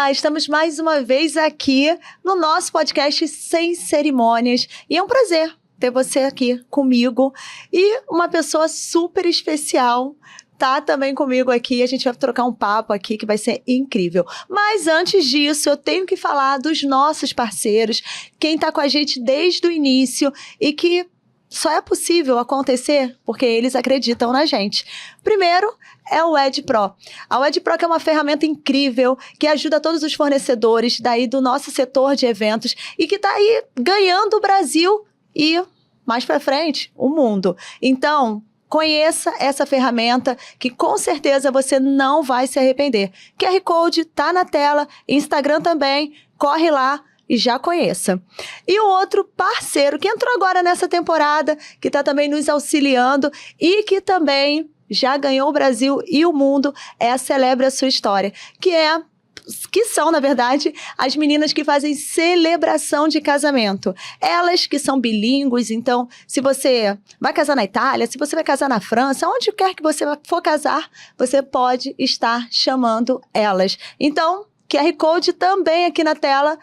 Olá, estamos mais uma vez aqui no nosso podcast Sem Cerimônias e é um prazer ter você aqui comigo e uma pessoa super especial tá também comigo aqui. A gente vai trocar um papo aqui que vai ser incrível. Mas antes disso, eu tenho que falar dos nossos parceiros, quem tá com a gente desde o início e que só é possível acontecer porque eles acreditam na gente. Primeiro é o EdPro. A EdPro que é uma ferramenta incrível que ajuda todos os fornecedores daí do nosso setor de eventos e que tá aí ganhando o Brasil e, mais pra frente, o mundo. Então, conheça essa ferramenta que com certeza você não vai se arrepender. QR Code tá na tela, Instagram também, corre lá e já conheça. E o outro parceiro que entrou agora nessa temporada, que tá também nos auxiliando e que também já ganhou o Brasil e o mundo, é a Celebre a Sua História, que são, na verdade, as meninas que fazem celebração de casamento. Elas que são bilíngues, então, se você vai casar na Itália, se você vai casar na França, onde quer que você for casar, você pode estar chamando elas. Então, QR Code também aqui na tela,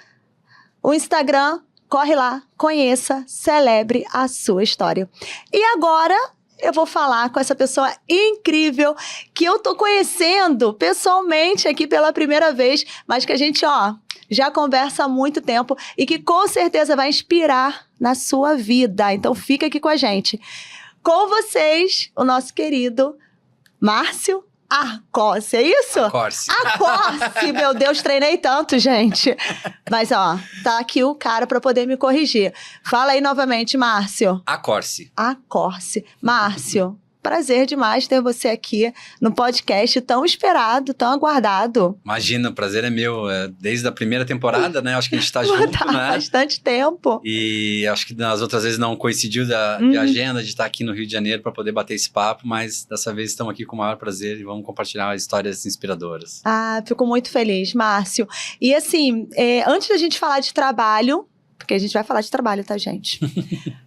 o Instagram, corre lá, conheça, celebre a sua história. E agora eu vou falar com essa pessoa incrível que eu tô conhecendo pessoalmente aqui pela primeira vez, mas que a gente, já conversa há muito tempo e que com certeza vai inspirar na sua vida. Então fica aqui com a gente. Com vocês, o nosso querido Márcio Accorsi, é isso? Accorsi. Accorsi, meu Deus, treinei tanto, gente. Mas, tá aqui o cara para poder me corrigir. Fala aí novamente, Márcio. Accorsi. Accorsi. Márcio, prazer demais ter você aqui no podcast tão esperado, tão aguardado. Imagina, o prazer é meu. Desde a primeira temporada, né? Acho que a gente tá junto, né? Bastante tempo. E acho que nas outras vezes não coincidiu de agenda de estar aqui no Rio de Janeiro para poder bater esse papo, mas dessa vez estamos aqui com o maior prazer e vamos compartilhar histórias inspiradoras. Fico muito feliz, Márcio. E assim, antes da gente falar de trabalho, porque a gente vai falar de trabalho, tá, gente?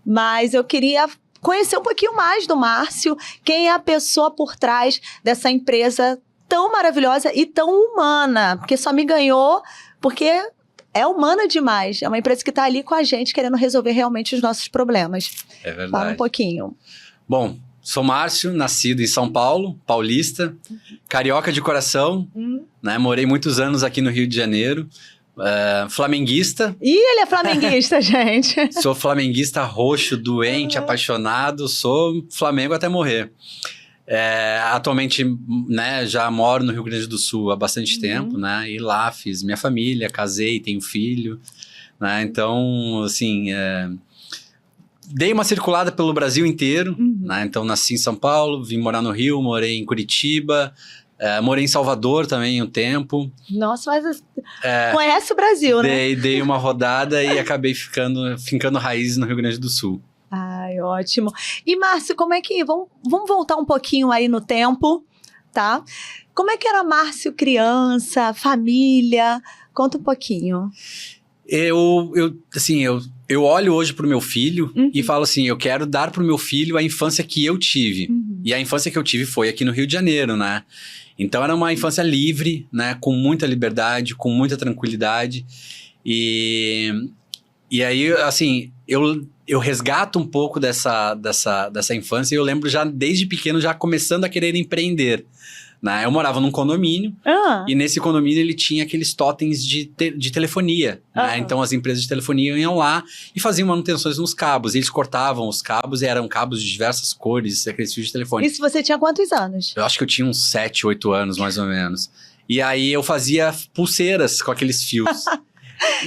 Mas eu queria conhecer um pouquinho mais do Márcio, quem é a pessoa por trás dessa empresa tão maravilhosa e tão humana, porque só me ganhou porque é humana demais. É uma empresa que está ali com a gente, querendo resolver realmente os nossos problemas. É verdade. Fala um pouquinho. Bom, sou Márcio, nascido em São Paulo, paulista, carioca de coração, né? Morei muitos anos aqui no Rio de Janeiro. Flamenguista. Ih, ele é flamenguista, gente. Sou flamenguista roxo, doente, apaixonado. Sou Flamengo até morrer. Atualmente, né, já moro no Rio Grande do Sul há bastante tempo, né? E lá fiz minha família, casei, tenho filho, né? Então, assim, dei uma circulada pelo Brasil inteiro, né? Então, nasci em São Paulo, vim morar no Rio, morei em Curitiba. Morei em Salvador também um tempo. Nossa, mas conhece o Brasil, né? Dei uma rodada e acabei fincando raízes no Rio Grande do Sul. Ai, ótimo. E, Márcio, como é que... Vamos voltar um pouquinho aí no tempo, tá? Como é que era Márcio criança, família? Conta um pouquinho. Eu olho hoje pro meu filho e falo assim, eu quero dar pro meu filho a infância que eu tive. E a infância que eu tive foi aqui no Rio de Janeiro, né? Então era uma infância livre, né? Com muita liberdade, com muita tranquilidade. E aí, assim, eu resgato um pouco dessa infância e eu lembro já desde pequeno já começando a querer empreender. Né? Eu morava num condomínio e nesse condomínio ele tinha aqueles totens de telefonia. Né? Então as empresas de telefonia iam lá e faziam manutenções nos cabos. Eles cortavam os cabos e eram cabos de diversas cores, aqueles fios de telefone. Isso você tinha quantos anos? Eu acho que eu tinha uns 7, 8 anos mais ou menos. E aí eu fazia pulseiras com aqueles fios.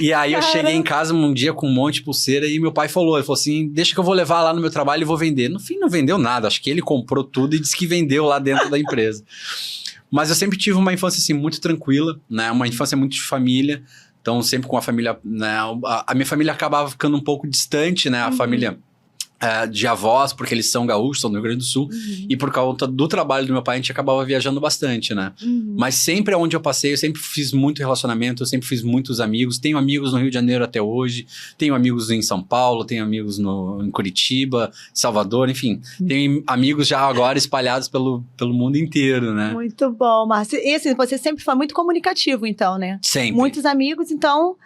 E aí eu cheguei em casa um dia com um monte de pulseira e meu pai ele falou assim, deixa que eu vou levar lá no meu trabalho e vou vender. No fim não vendeu nada, acho que ele comprou tudo e disse que vendeu lá dentro da empresa. Mas eu sempre tive uma infância assim muito tranquila, né? Uma infância muito de família, então sempre com a família, né? A minha família acabava ficando um pouco distante, né? A família de avós, porque eles são gaúchos, são do Rio Grande do Sul, e por causa do trabalho do meu pai, a gente acabava viajando bastante, né? Mas sempre onde eu passei, eu sempre fiz muito relacionamento, eu sempre fiz muitos amigos, tenho amigos no Rio de Janeiro até hoje, tenho amigos em São Paulo, tenho amigos em Curitiba, Salvador, enfim, tenho amigos já agora espalhados pelo mundo inteiro, né? Muito bom, Márcio. E assim, você sempre foi muito comunicativo, então, né? Sempre. Muitos amigos, então...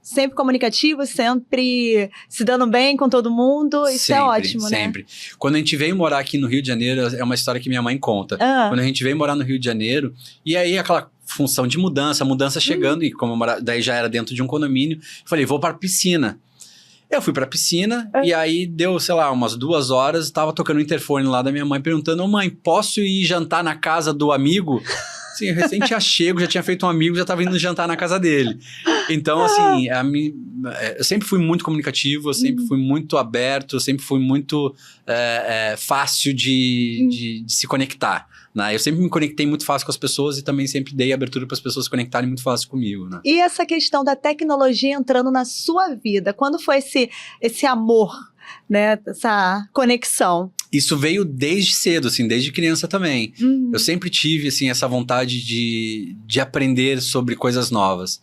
Sempre comunicativo, sempre se dando bem com todo mundo. Isso sempre, é ótimo, né? Sempre. Quando a gente veio morar aqui no Rio de Janeiro, é uma história que minha mãe conta. Quando a gente veio morar no Rio de Janeiro, e aí aquela função de mudança chegando, e como daí já era dentro de um condomínio, eu falei, vou para a piscina. Eu fui pra piscina, e aí deu, sei lá, umas 2 horas, tava tocando o interfone lá da minha mãe, perguntando, mãe, posso ir jantar na casa do amigo? Assim, eu recém tinha chego, já tinha feito um amigo, já tava indo jantar na casa dele. Então, assim, eu sempre fui muito comunicativo, eu sempre fui muito aberto, eu sempre fui muito fácil de se conectar. Né? Eu sempre me conectei muito fácil com as pessoas e também sempre dei abertura para as pessoas se conectarem muito fácil comigo. Né? E essa questão da tecnologia entrando na sua vida, quando foi esse amor, né? Essa conexão? Isso veio desde cedo, assim, desde criança também. Eu sempre tive, assim, essa vontade de aprender sobre coisas novas.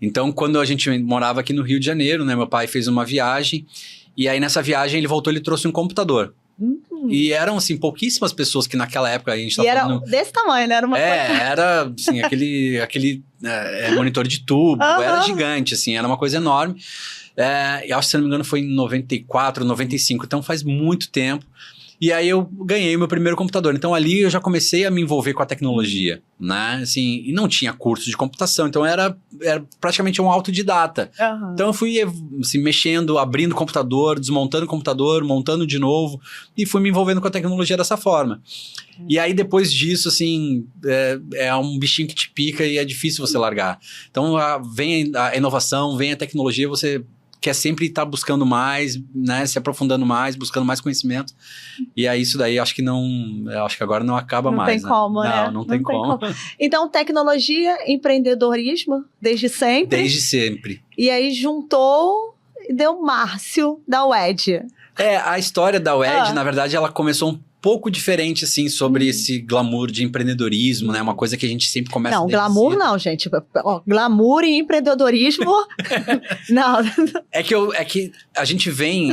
Então, quando a gente morava aqui no Rio de Janeiro, né? Meu pai fez uma viagem, e aí nessa viagem ele voltou, ele trouxe um computador. E eram, assim, pouquíssimas pessoas que naquela época a gente tava era desse tamanho, né? Era uma coisa... era, assim, aquele monitor de tubo, era gigante, assim, era uma coisa enorme. Eu acho que, se não me engano, foi em 94, 95, então faz muito tempo. E aí eu ganhei o meu primeiro computador. Então ali eu já comecei a me envolver com a tecnologia, né? Assim, e não tinha curso de computação, então era praticamente um autodidata. Então eu fui assim, mexendo, abrindo o computador, desmontando o computador, montando de novo, e fui me envolvendo com a tecnologia dessa forma. E aí depois disso, assim, é um bichinho que te pica e é difícil você largar. Então vem a inovação, vem a tecnologia, você quer sempre estar buscando mais, né, se aprofundando mais, buscando mais conhecimento. E aí isso daí acho que agora não acaba mais. Não tem como, né? Não tem como. Então, tecnologia, empreendedorismo, desde sempre? Desde sempre. E aí juntou e deu Márcio da UED. A história da UED, na verdade, ela começou um pouco diferente, assim, sobre esse glamour de empreendedorismo, né? Uma coisa que a gente sempre começa... Não, glamour cedo. Não, gente. Glamour e empreendedorismo... não. É que a gente vem,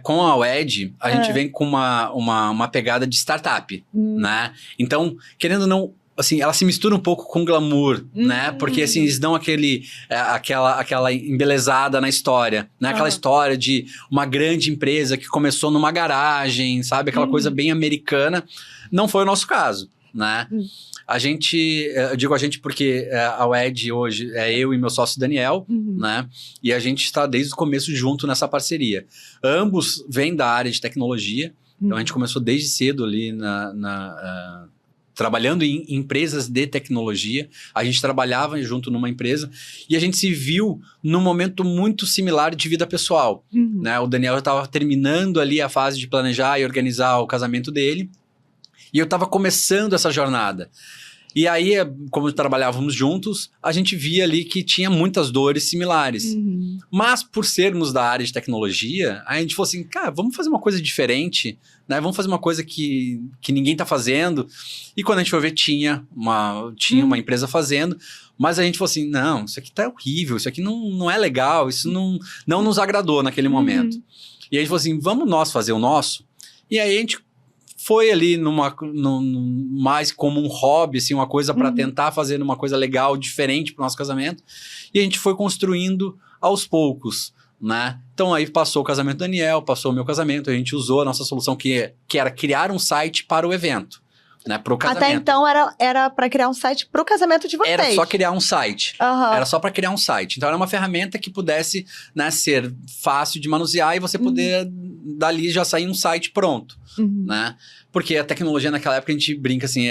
com a UED, a gente vem com uma pegada de startup, né? Então, querendo ou não, assim, ela se mistura um pouco com glamour, né? Porque, assim, eles dão aquela embelezada na história, né? Aquela história de uma grande empresa que começou numa garagem, sabe? Aquela coisa bem americana. Não foi o nosso caso, né? A gente, eu digo a gente porque a UED hoje é eu e meu sócio Daniel, né? E a gente está desde o começo junto nessa parceria. Ambos vêm da área de tecnologia, então a gente começou desde cedo ali trabalhando em empresas de tecnologia. A gente trabalhava junto numa empresa e a gente se viu num momento muito similar de vida pessoal. Né? O Daniel já estava terminando ali a fase de planejar e organizar o casamento dele e eu estava começando essa jornada. E aí, como trabalhávamos juntos, a gente via ali que tinha muitas dores similares. Mas, por sermos da área de tecnologia, a gente falou assim, cara, vamos fazer uma coisa diferente, né? Vamos fazer uma coisa que ninguém tá fazendo. E quando a gente foi ver, tinha uma empresa fazendo, mas a gente falou assim, não, isso aqui tá horrível, isso aqui não é legal, isso não nos agradou naquele momento. E a gente falou assim, vamos nós fazer o nosso? E aí a gente foi ali mais como um hobby, assim, uma coisa para tentar fazer uma coisa legal, diferente para o nosso casamento. E a gente foi construindo aos poucos, né? Então aí passou o casamento do Daniel, passou o meu casamento, a gente usou a nossa solução que era criar um site para o evento. Né, pro casamento. Até então era para criar um site pro casamento de vocês. Era só criar um site. Era só para criar um site. Então era uma ferramenta que pudesse, né, ser fácil de manusear e você poder dali já sair um site pronto, né? Porque a tecnologia naquela época a gente brinca assim,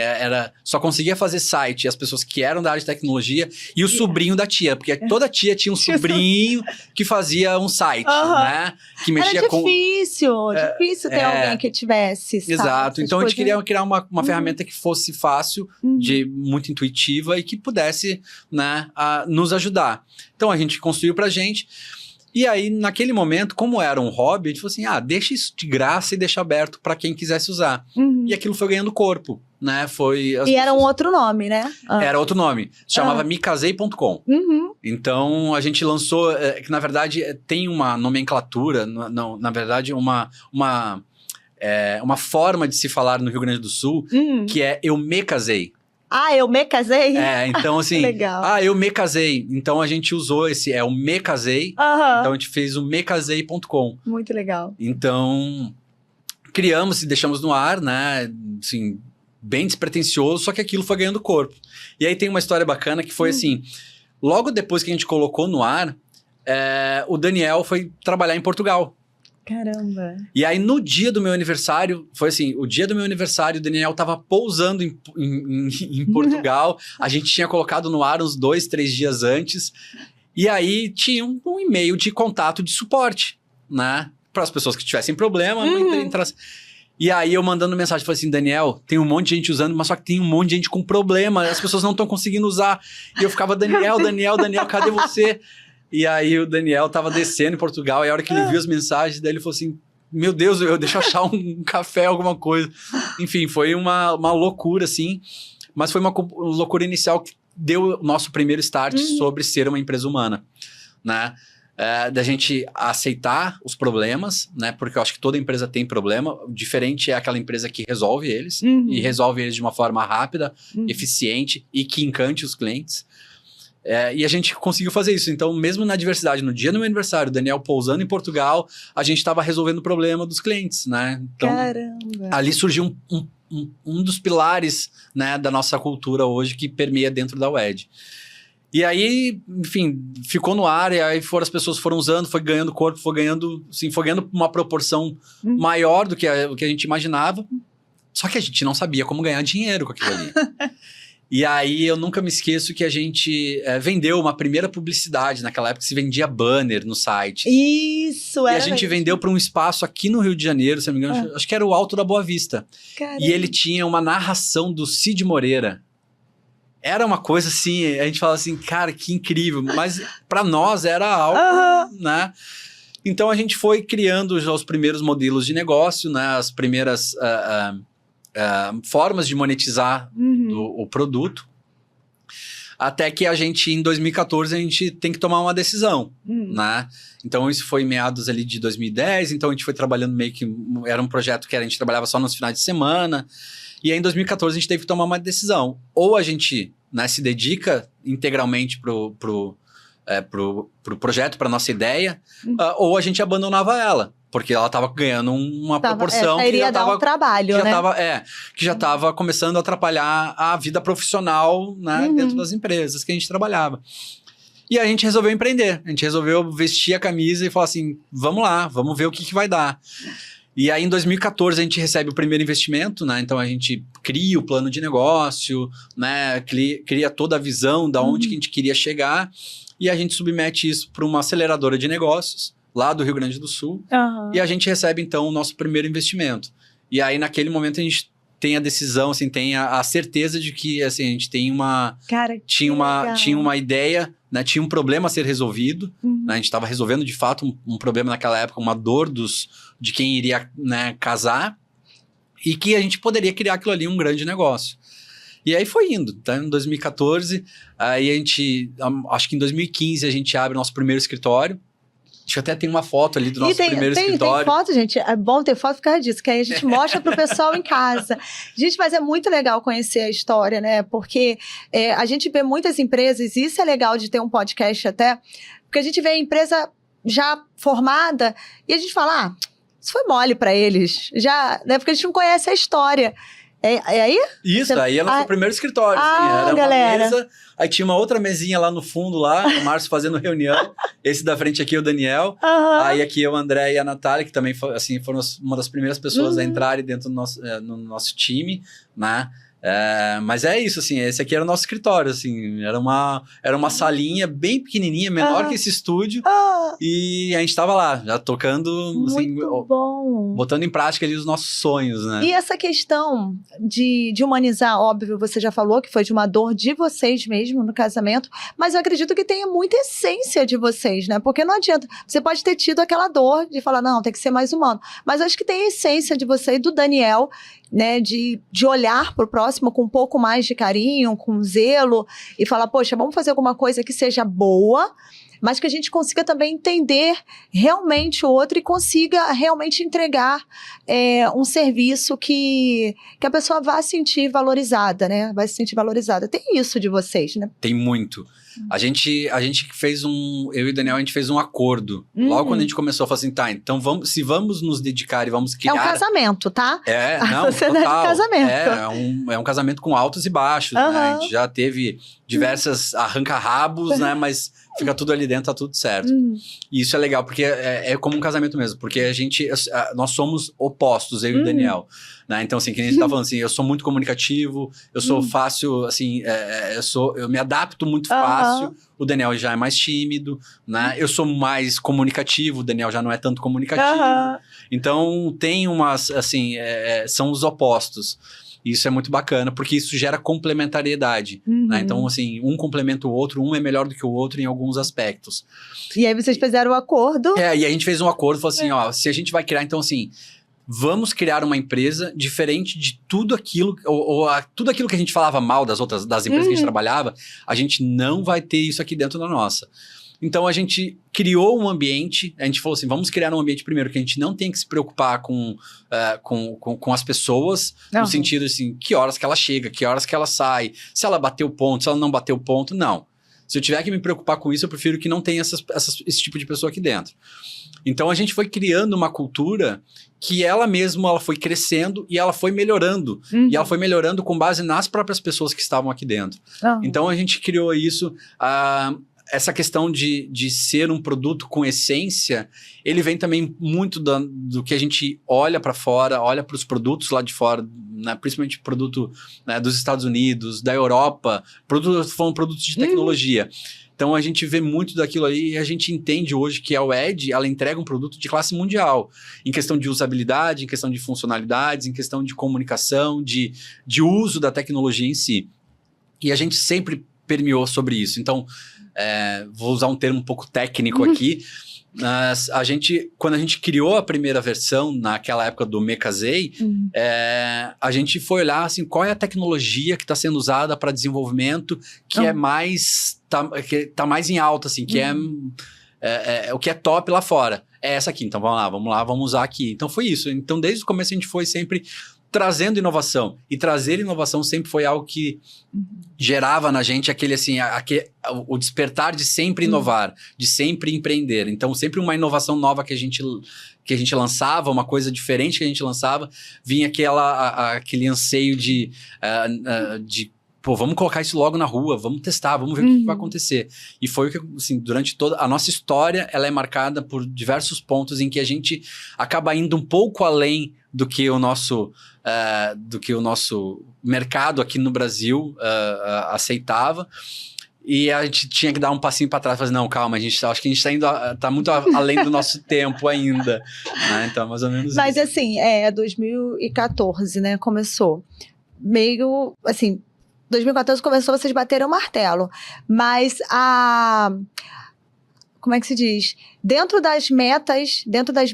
só conseguia fazer site as pessoas que eram da área de tecnologia e o sobrinho da tia, porque toda tia tinha um sobrinho que fazia um site, né? Que mexia era difícil ter alguém que tivesse. Exato. Então a gente queria criar uma ferramenta que fosse fácil, muito intuitiva e que pudesse, né, nos ajudar. Então a gente construiu pra gente. E aí, naquele momento, como era um hobby, a gente falou assim, deixa isso de graça e deixa aberto para quem quisesse usar. E aquilo foi ganhando corpo, né? Era um outro nome, né? Era outro nome. Se chamava mecasei.com. Então, a gente lançou, que na verdade tem uma nomenclatura, não, na verdade uma forma de se falar no Rio Grande do Sul, que é eu me casei. Eu me casei? Então assim, legal. Eu me casei. Então a gente usou o me casei. Então a gente fez o mecasei.com. Muito legal. Então, criamos e deixamos no ar, né? Assim, bem despretensioso, só que aquilo foi ganhando corpo. E aí tem uma história bacana que foi assim, logo depois que a gente colocou no ar, o Daniel foi trabalhar em Portugal. Caramba. E aí, no dia do meu aniversário, foi assim, o dia do meu aniversário, o Daniel tava pousando em Portugal. A gente tinha colocado no ar uns 2, 3 dias antes. E aí, tinha um e-mail de contato de suporte, né? Para as pessoas que tivessem problema. E aí, eu mandando mensagem, falei assim, Daniel, tem um monte de gente usando, mas só que tem um monte de gente com problema. As pessoas não estão conseguindo usar. E eu ficava, Daniel, cadê você? E aí o Daniel tava descendo em Portugal, e a hora que ele viu as mensagens, daí ele falou assim, meu Deus, deixa eu achar um café, alguma coisa. Enfim, foi uma loucura, assim, mas foi uma loucura inicial que deu o nosso primeiro start sobre ser uma empresa humana, né? Da gente aceitar os problemas, né? Porque eu acho que toda empresa tem problema. O diferente é aquela empresa que resolve eles, e resolve eles de uma forma rápida, eficiente e que encante os clientes. E a gente conseguiu fazer isso. Então, mesmo na adversidade, no dia do meu aniversário, o Daniel pousando em Portugal, a gente estava resolvendo o problema dos clientes, né? Então, caramba! Ali surgiu um dos pilares, né, da nossa cultura hoje que permeia dentro da WED. E aí, enfim, ficou no ar, e aí as pessoas foram usando, foi ganhando corpo, foi ganhando uma proporção maior do que a gente imaginava. Só que a gente não sabia como ganhar dinheiro com aquilo ali. E aí, eu nunca me esqueço que a gente vendeu uma primeira publicidade. Naquela época, se vendia banner no site. Isso, E a gente vendeu para um espaço aqui no Rio de Janeiro, se não me engano, acho que era o Alto da Boa Vista. Caramba. E ele tinha uma narração do Cid Moreira. Era uma coisa assim, a gente fala assim, cara, que incrível. Mas para nós era algo, né? Então, a gente foi criando já os primeiros modelos de negócio, né? As primeiras... formas de monetizar o produto, até que a gente, em 2014, a gente tem que tomar uma decisão, né? Então, isso foi em meados ali de 2010, então a gente foi trabalhando meio que... Era um projeto que a gente trabalhava só nos finais de semana, e aí em 2014 a gente teve que tomar uma decisão. Ou a gente, né, se dedica integralmente pro projeto, para nossa ideia, ou a gente abandonava ela. Porque ela estava ganhando uma proporção que já dar um trabalho, né? Que já estava começando a atrapalhar a vida profissional, né, dentro das empresas que a gente trabalhava. E a gente resolveu empreender. A gente resolveu vestir a camisa e falar assim, vamos lá, vamos ver o que vai dar. E aí, em 2014, a gente recebe o primeiro investimento, né? Então, a gente cria o plano de negócio, né? Cria toda a visão de onde que a gente queria chegar. E a gente submete isso para uma aceleradora de negócios, lá do Rio Grande do Sul, e a gente recebe, então, o nosso primeiro investimento. E aí, naquele momento, a gente tem a decisão, assim, tem a certeza de que, assim, a gente tem uma... Cara, tinha uma ideia, né, tinha um problema a ser resolvido, né, a gente estava resolvendo, de fato, um problema naquela época, uma dor de quem iria, né, casar, e que a gente poderia criar aquilo ali um grande negócio. E aí foi indo, tá? Em 2014, aí a gente, acho que em 2015, a gente abre o nosso primeiro escritório. Acho que até tem uma foto ali do nosso primeiro escritório. Tem foto, gente. É bom ter foto por causa disso, que aí a gente mostra pro pessoal em casa. Gente, mas é muito legal conhecer a história, né? Porque a gente vê muitas empresas, e isso é legal de ter um podcast até, porque a gente vê a empresa já formada e a gente fala, isso foi mole para eles. Já, né? Porque a gente não conhece a história. É aí? Isso, aí era o nosso primeiro escritório. Assim, era galera. Uma mesa, aí tinha uma outra mesinha lá no fundo, lá, o Márcio fazendo reunião. Esse da frente aqui é o Daniel. Aí aqui é o André e a Natália, que também assim, foram uma das primeiras pessoas a entrarem dentro do no nosso time, né? Mas é isso, assim, esse aqui era o nosso escritório, assim, era uma salinha bem pequenininha, menor que esse estúdio, e a gente tava lá, já tocando, assim, Muito bom. botando em prática ali os nossos sonhos, né? E essa questão de humanizar, óbvio, você já falou que foi de uma dor de vocês mesmo no casamento, mas eu acredito que tenha muita essência de vocês, né? Porque não adianta, você pode ter tido aquela dor de falar, não, tem que ser mais humano, mas acho que tem a essência de você e do Daniel, né, de olhar para o próximo com um pouco mais de carinho, com zelo, e falar, poxa, vamos fazer alguma coisa que seja boa, mas que a gente consiga também entender realmente o outro e consiga realmente entregar um serviço que a pessoa vá se sentir valorizada, né? Vai se sentir valorizada. Tem isso de vocês, né? Tem muito. A gente fez eu e o Daniel, a gente fez um acordo. Logo quando a gente começou, falou assim, tá, então se vamos nos dedicar e vamos criar... É um casamento, tá? Não, sociedade total. de casamento. É um casamento com altos e baixos, né? A gente já teve diversas arranca-rabos, né? Mas fica tudo ali dentro, tá tudo certo. E isso é legal, porque é como um casamento mesmo. Porque nós somos opostos, eu e o Daniel. Né? Então, assim, que a gente tá falando assim, eu sou muito comunicativo, eu sou fácil, assim, eu me adapto muito fácil. O Daniel já é mais tímido, né? Eu sou mais comunicativo, o Daniel já não é tanto comunicativo. Então, tem umas, assim, são os opostos. Isso é muito bacana, porque isso gera complementariedade, né? Então, assim, um complementa o outro, um é melhor do que o outro em alguns aspectos. E aí vocês fizeram o acordo. E a gente fez um acordo, falou assim, ó, se a gente vai criar, então, assim, vamos criar uma empresa diferente de tudo aquilo, tudo aquilo que a gente falava mal das empresas que a gente trabalhava, a gente não vai ter isso aqui dentro da nossa. Então, a gente criou um ambiente, a gente falou assim, vamos criar um ambiente primeiro que a gente não tem que se preocupar com as pessoas, no sentido assim, que horas que ela chega, que horas que ela sai, se ela bateu ponto, se ela não bateu ponto, não. Se eu tiver que me preocupar com isso, eu prefiro que não tenha esse tipo de pessoa aqui dentro. Então, a gente foi criando uma cultura que ela foi crescendo e ela foi melhorando. E ela foi melhorando com base nas próprias pessoas que estavam aqui dentro. Então, a gente criou isso... Essa questão de ser um produto com essência, ele vem também muito do que a gente olha para fora, olha para os produtos lá de fora, né? Principalmente produto, né, dos Estados Unidos, da Europa, produtos de tecnologia. Então, a gente vê muito daquilo aí e a gente entende hoje que a WED, ela entrega um produto de classe mundial, em questão de usabilidade, em questão de funcionalidades, em questão de comunicação, de uso da tecnologia em si. E a gente sempre permeou sobre isso. Então, vou usar um termo um pouco técnico aqui, mas quando a gente criou a primeira versão, naquela época do Mekazei, a gente foi olhar assim, qual é a tecnologia que está sendo usada para desenvolvimento que que tá mais em alta, assim, que é o que é top lá fora. É essa aqui, então vamos usar aqui. Então foi isso. Então desde o começo a gente foi sempre trazendo inovação. E trazer inovação sempre foi algo que gerava na gente o despertar de sempre inovar, de sempre empreender. Então, sempre uma inovação nova que a gente lançava, uma coisa diferente que a gente lançava, vinha aquele anseio de pô, vamos colocar isso logo na rua, vamos testar, vamos ver o que vai acontecer. E foi o que, assim, durante toda a nossa história, ela é marcada por diversos pontos em que a gente acaba indo um pouco além do que o nosso mercado aqui no Brasil aceitava. E a gente tinha que dar um passinho para trás, fazer, não, calma, acho que a gente tá muito além do nosso tempo ainda. Né? Então, mais ou menos isso. Mas assim, 2014, né, começou. Meio, assim, 2014 começou, vocês bateram o martelo. Mas como é que se diz? Dentro das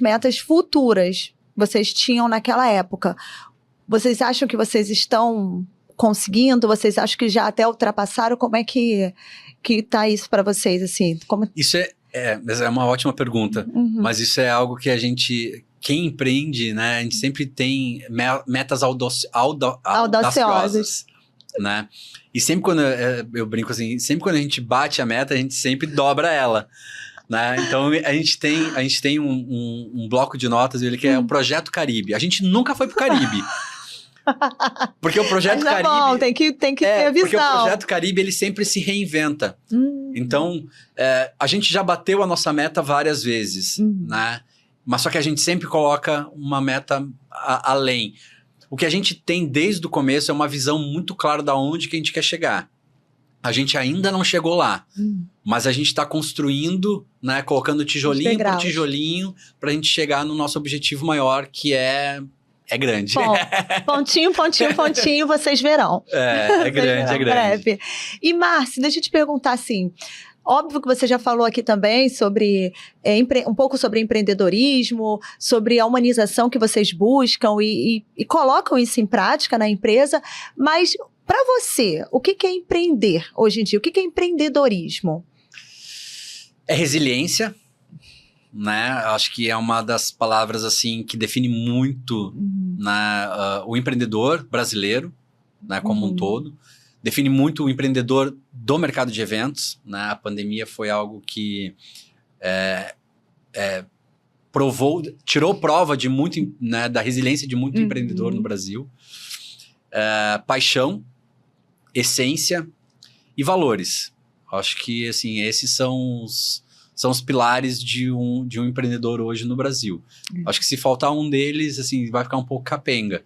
metas futuras, vocês tinham naquela época, vocês acham que vocês estão conseguindo? Vocês acham que já até ultrapassaram? Como é que tá isso para vocês, assim? Isso é uma ótima pergunta, mas isso é algo que quem empreende, né, a gente sempre tem metas audaciosas, né? E sempre quando, eu brinco assim, sempre quando a gente bate a meta, a gente sempre dobra ela. Né? Então, a gente tem um bloco de notas, ele que é o Projeto Caribe. A gente nunca foi pro Caribe. Porque o Projeto Caribe... Bom, tem que ter visão. Porque o Projeto Caribe, ele sempre se reinventa. Então, a gente já bateu a nossa meta várias vezes, né? Mas só que a gente sempre coloca uma meta além. o que a gente tem desde o começo é uma visão muito clara da onde que a gente quer chegar. A gente ainda não chegou lá, mas a gente está construindo, né, colocando tijolinho por tijolinho para a gente chegar no nosso objetivo maior, que é grande. Bom, pontinho, pontinho, pontinho, vocês verão. É grande, é grande. Breve. E, Márcia, deixa eu te perguntar assim, óbvio que você já falou aqui também sobre um pouco sobre empreendedorismo, sobre a humanização que vocês buscam e colocam isso em prática na empresa, mas para você, o que é empreender hoje em dia? O que é empreendedorismo? É resiliência, né? Acho que é uma das palavras assim que define muito o empreendedor brasileiro, né, como um todo. Define muito o empreendedor do mercado de eventos, né? A pandemia foi algo que tirou prova de muito, né, da resiliência de muito empreendedor no Brasil. Paixão, essência e valores. Acho que assim, esses são os pilares de um empreendedor hoje no Brasil. Acho que se faltar um deles, assim, vai ficar um pouco capenga.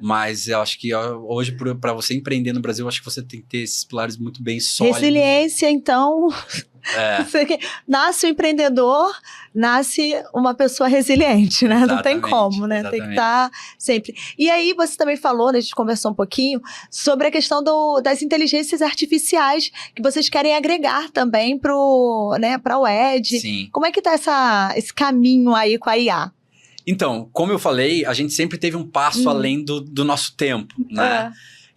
Mas eu acho que hoje, para você empreender no Brasil, acho que você tem que ter esses pilares muito bem sólidos. Resiliência, então... Nasce um empreendedor, nasce uma pessoa resiliente, né? Exatamente, não tem como, né? Exatamente. Tem que estar sempre. E aí você também falou, né, a gente conversou um pouquinho, sobre a questão das inteligências artificiais que vocês querem agregar também para o Ed. Sim. Como é que tá esse caminho aí com a IA? Então, como eu falei, a gente sempre teve um passo além do nosso tempo, né?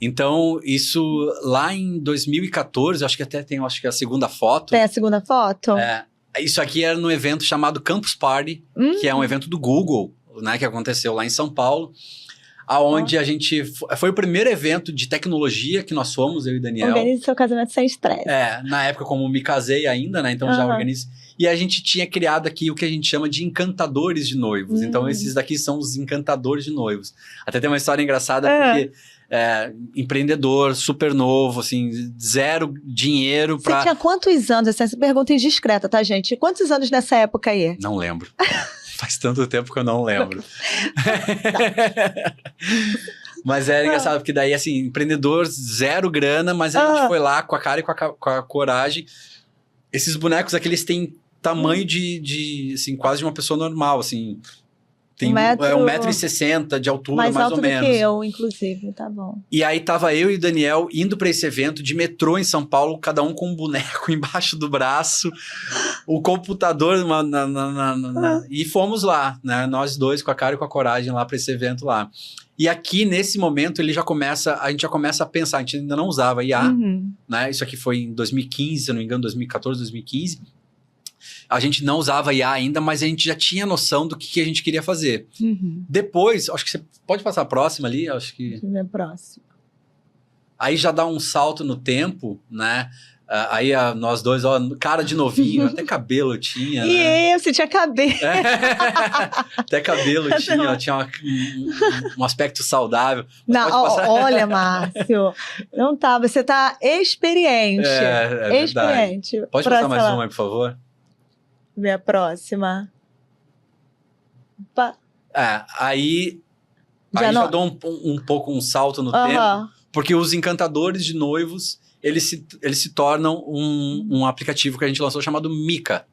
Então, isso lá em 2014, acho que até tem a segunda foto. Tem a segunda foto? Isso aqui era num evento chamado Campus Party, que é um evento do Google, né, que aconteceu lá em São Paulo, aonde a gente... Foi o primeiro evento de tecnologia que nós fomos, eu e Daniel. Organize seu casamento sem estresse. Na época, como me casei ainda, né, então já organizo. E a gente tinha criado aqui o que a gente chama de encantadores de noivos. Então, esses daqui são os encantadores de noivos. Até tem uma história engraçada, porque... empreendedor, super novo, assim, zero dinheiro pra... Você tinha quantos anos? Essa pergunta indiscreta, tá, gente? Quantos anos nessa época aí? Não lembro. Faz tanto tempo que eu não lembro. Mas é engraçado, porque daí, assim, empreendedor, zero grana, mas a gente foi lá com a cara e com a coragem. Esses bonecos aqui, eles têm tamanho de assim, quase de uma pessoa normal, assim... Tem 1,60 m de altura, mais ou menos. Mais alto do que eu, inclusive, tá bom. E aí tava eu e o Daniel indo para esse evento de metrô em São Paulo, cada um com um boneco embaixo do braço, o computador e fomos lá, né? Nós dois com a cara e com a coragem lá para esse evento lá. E aqui, nesse momento, a gente já começa a pensar, a gente ainda não usava IA, né? Isso aqui foi em 2015, se eu não me engano, 2014, 2015. A gente não usava IA ainda, mas a gente já tinha noção do que a gente queria fazer. Depois, acho que você pode passar a próxima ali, acho que... Deixa eu ver a próxima. Aí já dá um salto no tempo, né? Aí nós dois, ó, cara de novinho, até cabelo tinha, né? Você tinha cabelo. Até cabelo tinha um aspecto saudável. Não, olha, Márcio, não tá, você tá experiente. Experiente. Pode passar mais uma aí, por favor? Ver a próxima. Aí já dou um pouco um salto no tempo, porque os encantadores de noivos, eles se tornam um aplicativo que a gente lançou chamado Mika.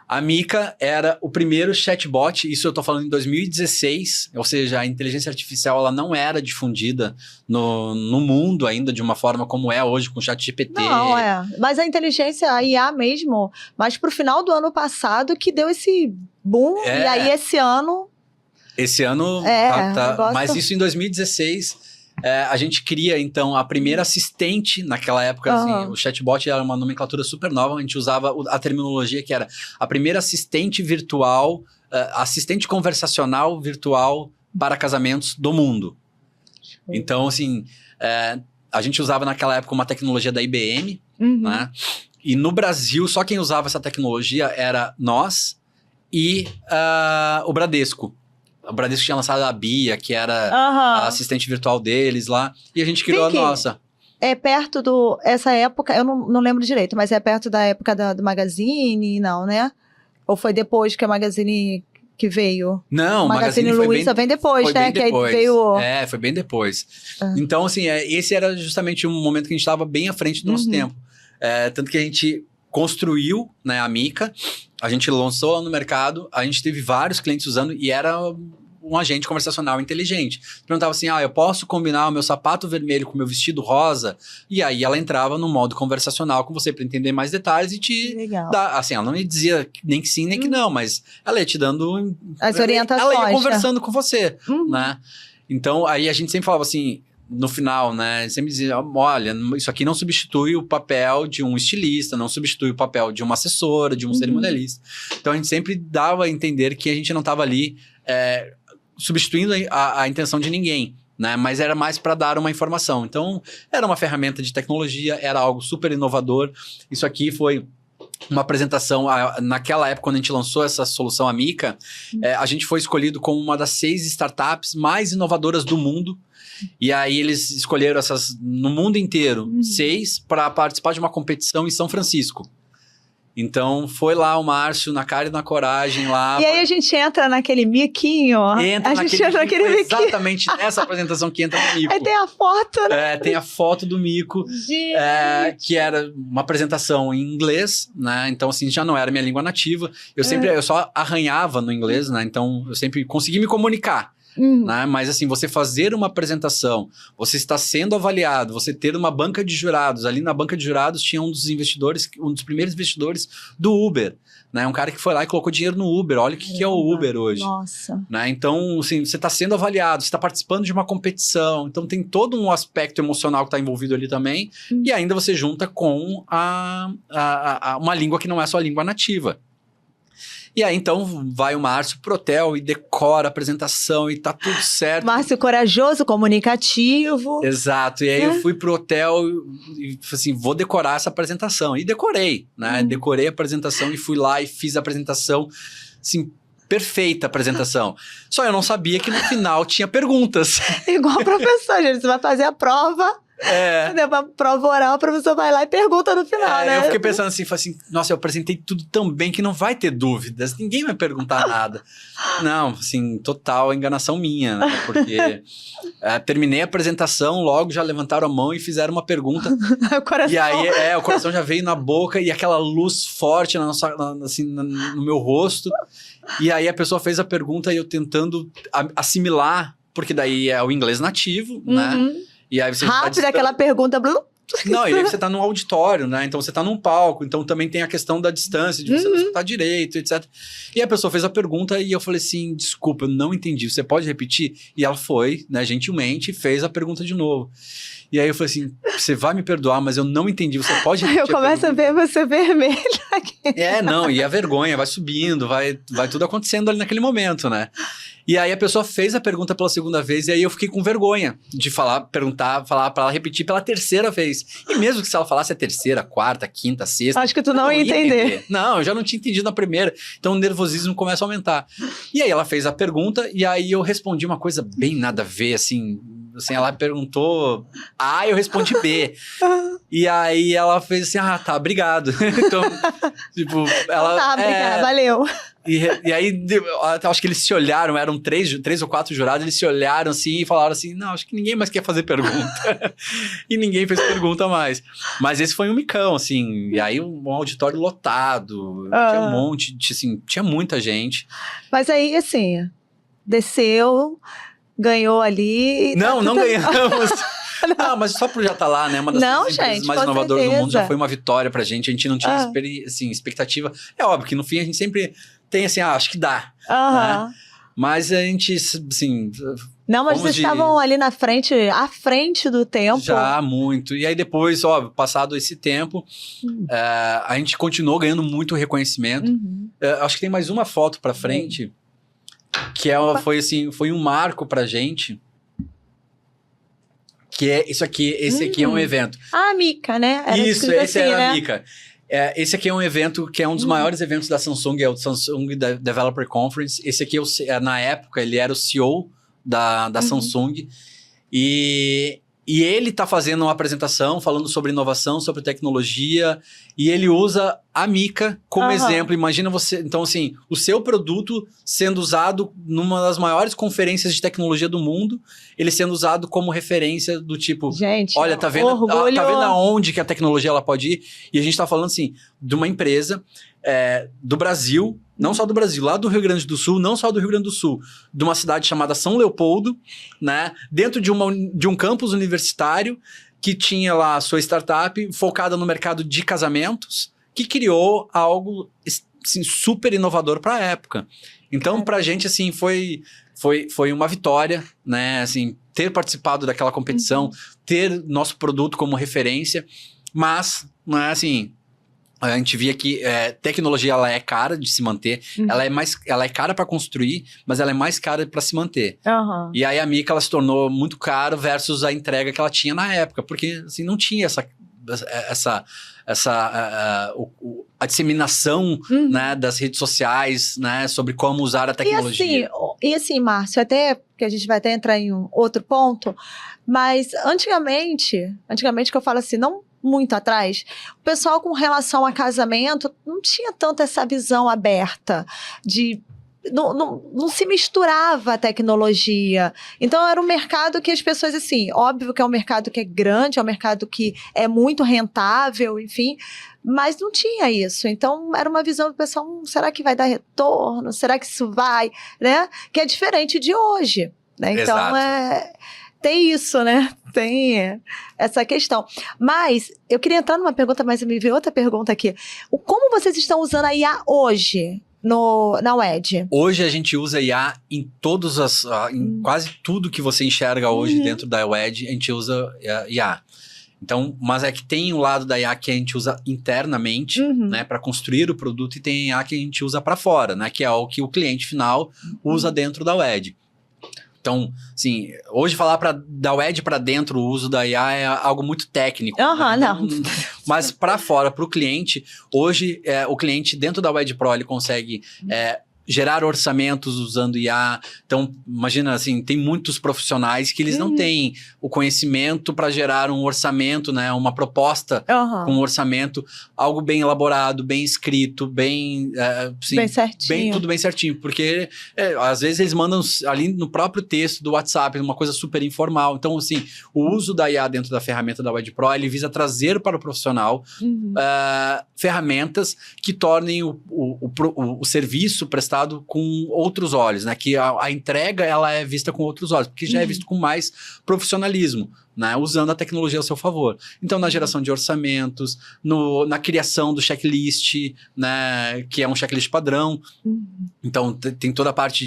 A Mika era o primeiro chatbot, isso eu tô falando em 2016, ou seja, a inteligência artificial ela não era difundida no mundo ainda de uma forma como é hoje com o ChatGPT. Não, mas a inteligência, a IA mesmo, mas pro final do ano passado que deu esse boom, e aí esse ano... Mas isso em 2016... a gente cria, então, a primeira assistente naquela época, assim, o chatbot era uma nomenclatura super nova, a gente usava a terminologia que era a primeira assistente virtual, assistente conversacional virtual para casamentos do mundo. Então, assim, a gente usava naquela época uma tecnologia da IBM, né? E no Brasil, só quem usava essa tecnologia era nós e o Bradesco. O Bradesco tinha lançado a Bia, que era a assistente virtual deles lá. E a gente criou a nossa. É perto essa época, eu não lembro direito, mas é perto da época do Magazine, não, né? Ou foi depois que a Magazine que veio. Não, o Magazine Magazine Luiza vem depois, foi né? bem Que aí depois. veio... Foi bem depois. Ah. Então, assim, esse era justamente um momento que a gente estava bem à frente do nosso tempo. Tanto que a gente construiu, né, a Mica, a gente lançou lá no mercado, a gente teve vários clientes usando e era um agente conversacional inteligente. Perguntava assim, eu posso combinar o meu sapato vermelho com o meu vestido rosa? E aí ela entrava no modo conversacional com você para entender mais detalhes e te dar, assim, ela não me dizia nem que sim, nem que não, mas ela ia te dando... As orientações. Ela ia conversando com você, né? Então, aí a gente sempre falava assim, no final, né? Sempre dizia, olha, isso aqui não substitui o papel de um estilista, não substitui o papel de uma assessora, de um cerimonialista. Então, a gente sempre dava a entender que a gente não estava ali substituindo a intenção de ninguém, né? Mas era mais para dar uma informação. Então, era uma ferramenta de tecnologia, era algo super inovador. Isso aqui foi uma apresentação, naquela época, quando a gente lançou essa solução, a Mica, a gente foi escolhido como uma das 6 startups mais inovadoras do mundo. E aí eles escolheram essas, no mundo inteiro, 6 para participar de uma competição em São Francisco. Então, foi lá o Márcio, na cara e na coragem lá. E aí a gente entra naquele miquinho, ó. Entra naquele miquinho. Exatamente nessa apresentação que entra no mico. Aí tem a foto, né? Tem a foto do mico, que era uma apresentação em inglês, né? Então, assim, já não era minha língua nativa. Eu só arranhava no inglês, né? Então, eu sempre consegui me comunicar. Né? Mas assim, você fazer uma apresentação, você está sendo avaliado, você ter uma banca de jurados, ali na banca de jurados tinha um dos primeiros investidores do Uber, né? Um cara que foi lá e colocou dinheiro no Uber, olha o que é o Uber hoje. Nossa. Né? Então, assim, você está sendo avaliado, você está participando de uma competição, então tem todo um aspecto emocional que está envolvido ali também, e ainda você junta com uma língua que não é sua língua nativa. E aí, então, vai o Márcio pro hotel e decora a apresentação e tá tudo certo. Márcio corajoso, comunicativo. Exato. E aí eu fui pro hotel e falei assim, vou decorar essa apresentação. E decorei, né? Decorei a apresentação e fui lá e fiz a apresentação, assim, perfeita a apresentação. Só eu não sabia que no final tinha perguntas. Igual o professor, gente. Você vai fazer a prova... Pra prova oral, o professor vai lá e pergunta no final, né? Eu fiquei pensando assim, falei assim, nossa, eu apresentei tudo tão bem que não vai ter dúvidas, ninguém vai perguntar nada. Não, assim, total enganação minha, né? Porque terminei a apresentação, logo já levantaram a mão e fizeram uma pergunta. O coração. E aí, o coração já veio na boca e aquela luz forte no meu rosto. E aí a pessoa fez a pergunta e eu tentando assimilar, porque daí é o inglês nativo, né? E aí você rápido, aquela pergunta... Não, e aí você tá num auditório, né? Então você tá num palco, então também tem a questão da distância, de você não escutar direito, etc. E a pessoa fez a pergunta e eu falei assim, desculpa, eu não entendi, você pode repetir? E ela foi, né, gentilmente, fez a pergunta de novo. E aí eu falei assim, você vai me perdoar, mas eu não entendi, você pode repetir? Eu começo a ver você vermelho aqui. Não, e a vergonha vai subindo, vai tudo acontecendo ali naquele momento, né? E aí a pessoa fez a pergunta pela segunda vez e aí eu fiquei com vergonha de falar pra ela repetir pela terceira vez. E mesmo que se ela falasse a terceira, quarta, quinta, sexta... Acho que tu não ia entender. Não, eu já não tinha entendido na primeira. Então o nervosismo começa a aumentar. E aí ela fez a pergunta e aí eu respondi uma coisa bem nada a ver, assim, ela perguntou A, eu respondi B. E aí ela fez assim, tá, obrigado. Então, tipo, ela... Tá, obrigada, valeu. E aí, acho que eles se olharam, eram três ou quatro jurados, eles se olharam assim e falaram assim, não, acho que ninguém mais quer fazer pergunta. E ninguém fez pergunta mais. Mas esse foi um micão, assim, e aí um auditório lotado, tinha um monte, assim, tinha muita gente. Mas aí, assim, desceu, ganhou ali... Não ganhamos. Não, mas só por já estar lá, né? Uma das empresas mais inovadoras do mundo já foi uma vitória pra gente. A gente não tinha expectativa. É óbvio que no fim a gente sempre tem assim, acho que dá. Né? Mas a gente, assim... Não, mas vocês estavam ali na frente, à frente do tempo. Já, muito. E aí depois, passado esse tempo, a gente continuou ganhando muito reconhecimento. Acho que tem mais uma foto pra frente, que foi um marco pra gente. Que é isso aqui, esse aqui é um evento. A Mica, né? Isso, esse assim, era a Mica. Esse aqui é um evento que é um dos maiores eventos da Samsung, é o Samsung Developer Conference. Esse aqui, na época, ele era o CEO da Samsung. E E ele tá fazendo uma apresentação falando sobre inovação, sobre tecnologia, e ele usa a Mica como exemplo. Imagina você... Então, assim, o seu produto sendo usado numa das maiores conferências de tecnologia do mundo, ele sendo usado como referência do tipo... Gente, olha, tá vendo aonde que a tecnologia ela pode ir? E a gente tá falando, assim, de uma empresa do Brasil, não só do Brasil, lá do Rio Grande do Sul, não só do Rio Grande do Sul, de uma cidade chamada São Leopoldo, né? Dentro de um campus universitário que tinha lá a sua startup focada no mercado de casamentos, que criou algo assim, super inovador para a época. Então, pra gente, assim, foi uma vitória, né? Assim, ter participado daquela competição, ter nosso produto como referência, mas, não é assim... A gente via que tecnologia ela é cara de se manter, ela é cara para construir, mas ela é mais cara para se manter. E aí a Mica ela se tornou muito caro versus a entrega que ela tinha na época, porque assim, não tinha a disseminação né, das redes sociais, né, sobre como usar a tecnologia. E assim, Márcio, até que a gente vai até entrar em um outro ponto, mas antigamente que eu falo assim, não muito atrás, o pessoal com relação a casamento não tinha tanto essa visão aberta de... Não se misturava a tecnologia. Então, era um mercado que as pessoas, assim, óbvio que é um mercado que é grande, é um mercado que é muito rentável, enfim, mas não tinha isso. Então, era uma visão do pessoal, será que vai dar retorno? Será que isso vai? Né? Que é diferente de hoje. Né? Então, tem isso, né? Tem essa questão. Mas, eu queria entrar numa pergunta, mas me veio outra pergunta aqui. Como vocês estão usando a IA hoje na UED? Hoje a gente usa IA em em quase tudo que você enxerga hoje dentro da UED, a gente usa IA. Então, mas é que tem um lado da IA que a gente usa internamente, né, para construir o produto, e tem IA que a gente usa para fora, né, que é o que o cliente final usa dentro da UED. Então, assim, hoje falar da UED para dentro, o uso da IA é algo muito técnico. Né? Não. Mas para fora, para o cliente, hoje o cliente dentro da UED Pro, ele consegue gerar orçamentos usando IA. Então, imagina assim, tem muitos profissionais que eles não têm o conhecimento para gerar um orçamento, né? Uma proposta com um orçamento, algo bem elaborado, bem escrito, bem certinho. Tudo bem certinho. Porque, às vezes, eles mandam ali no próprio texto do WhatsApp, uma coisa super informal. Então, assim, o uso da IA dentro da ferramenta da UED Pro, ele visa trazer para o profissional ferramentas que tornem o serviço prestado com outros olhos, né? Que a entrega, ela é vista com outros olhos, porque já é visto com mais profissionalismo, né? Usando a tecnologia ao seu favor. Então, na geração de orçamentos, na criação do checklist, né? Que é um checklist padrão. Então, tem toda a parte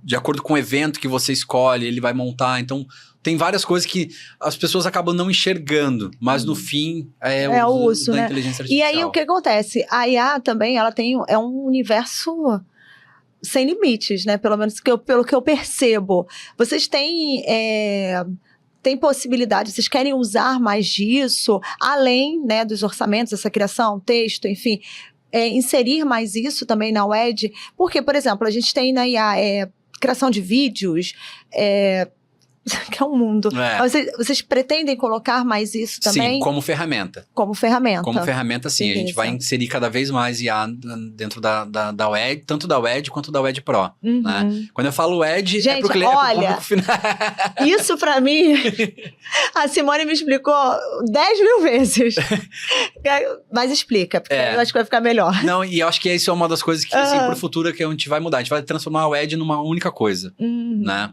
de acordo com o evento que você escolhe, ele vai montar. Então, tem várias coisas que as pessoas acabam não enxergando, mas no fim é o uso da inteligência artificial. E aí, o que acontece? A IA também, ela é um universo sem limites, né? Pelo menos pelo que eu percebo. Vocês têm possibilidade, vocês querem usar mais disso, além, né, dos orçamentos, essa criação, texto, enfim, inserir mais isso também na UED? Porque, por exemplo, a gente tem na IA criação de vídeos, que é um mundo. Vocês pretendem colocar mais isso também? Sim, como ferramenta. Como ferramenta. Como ferramenta, sim. Beleza. A gente vai inserir cada vez mais IA dentro da UED, tanto da UED quanto da UED Pro. Né? Quando eu falo UED, gente, pro cliente, olha, pro público final. Isso pra mim, a Simone me explicou 10.000 vezes. Mas explica, porque eu acho que vai ficar melhor. Não, e eu acho que isso é uma das coisas que, assim, pro futuro que a gente vai mudar. A gente vai transformar a UED numa única coisa, né?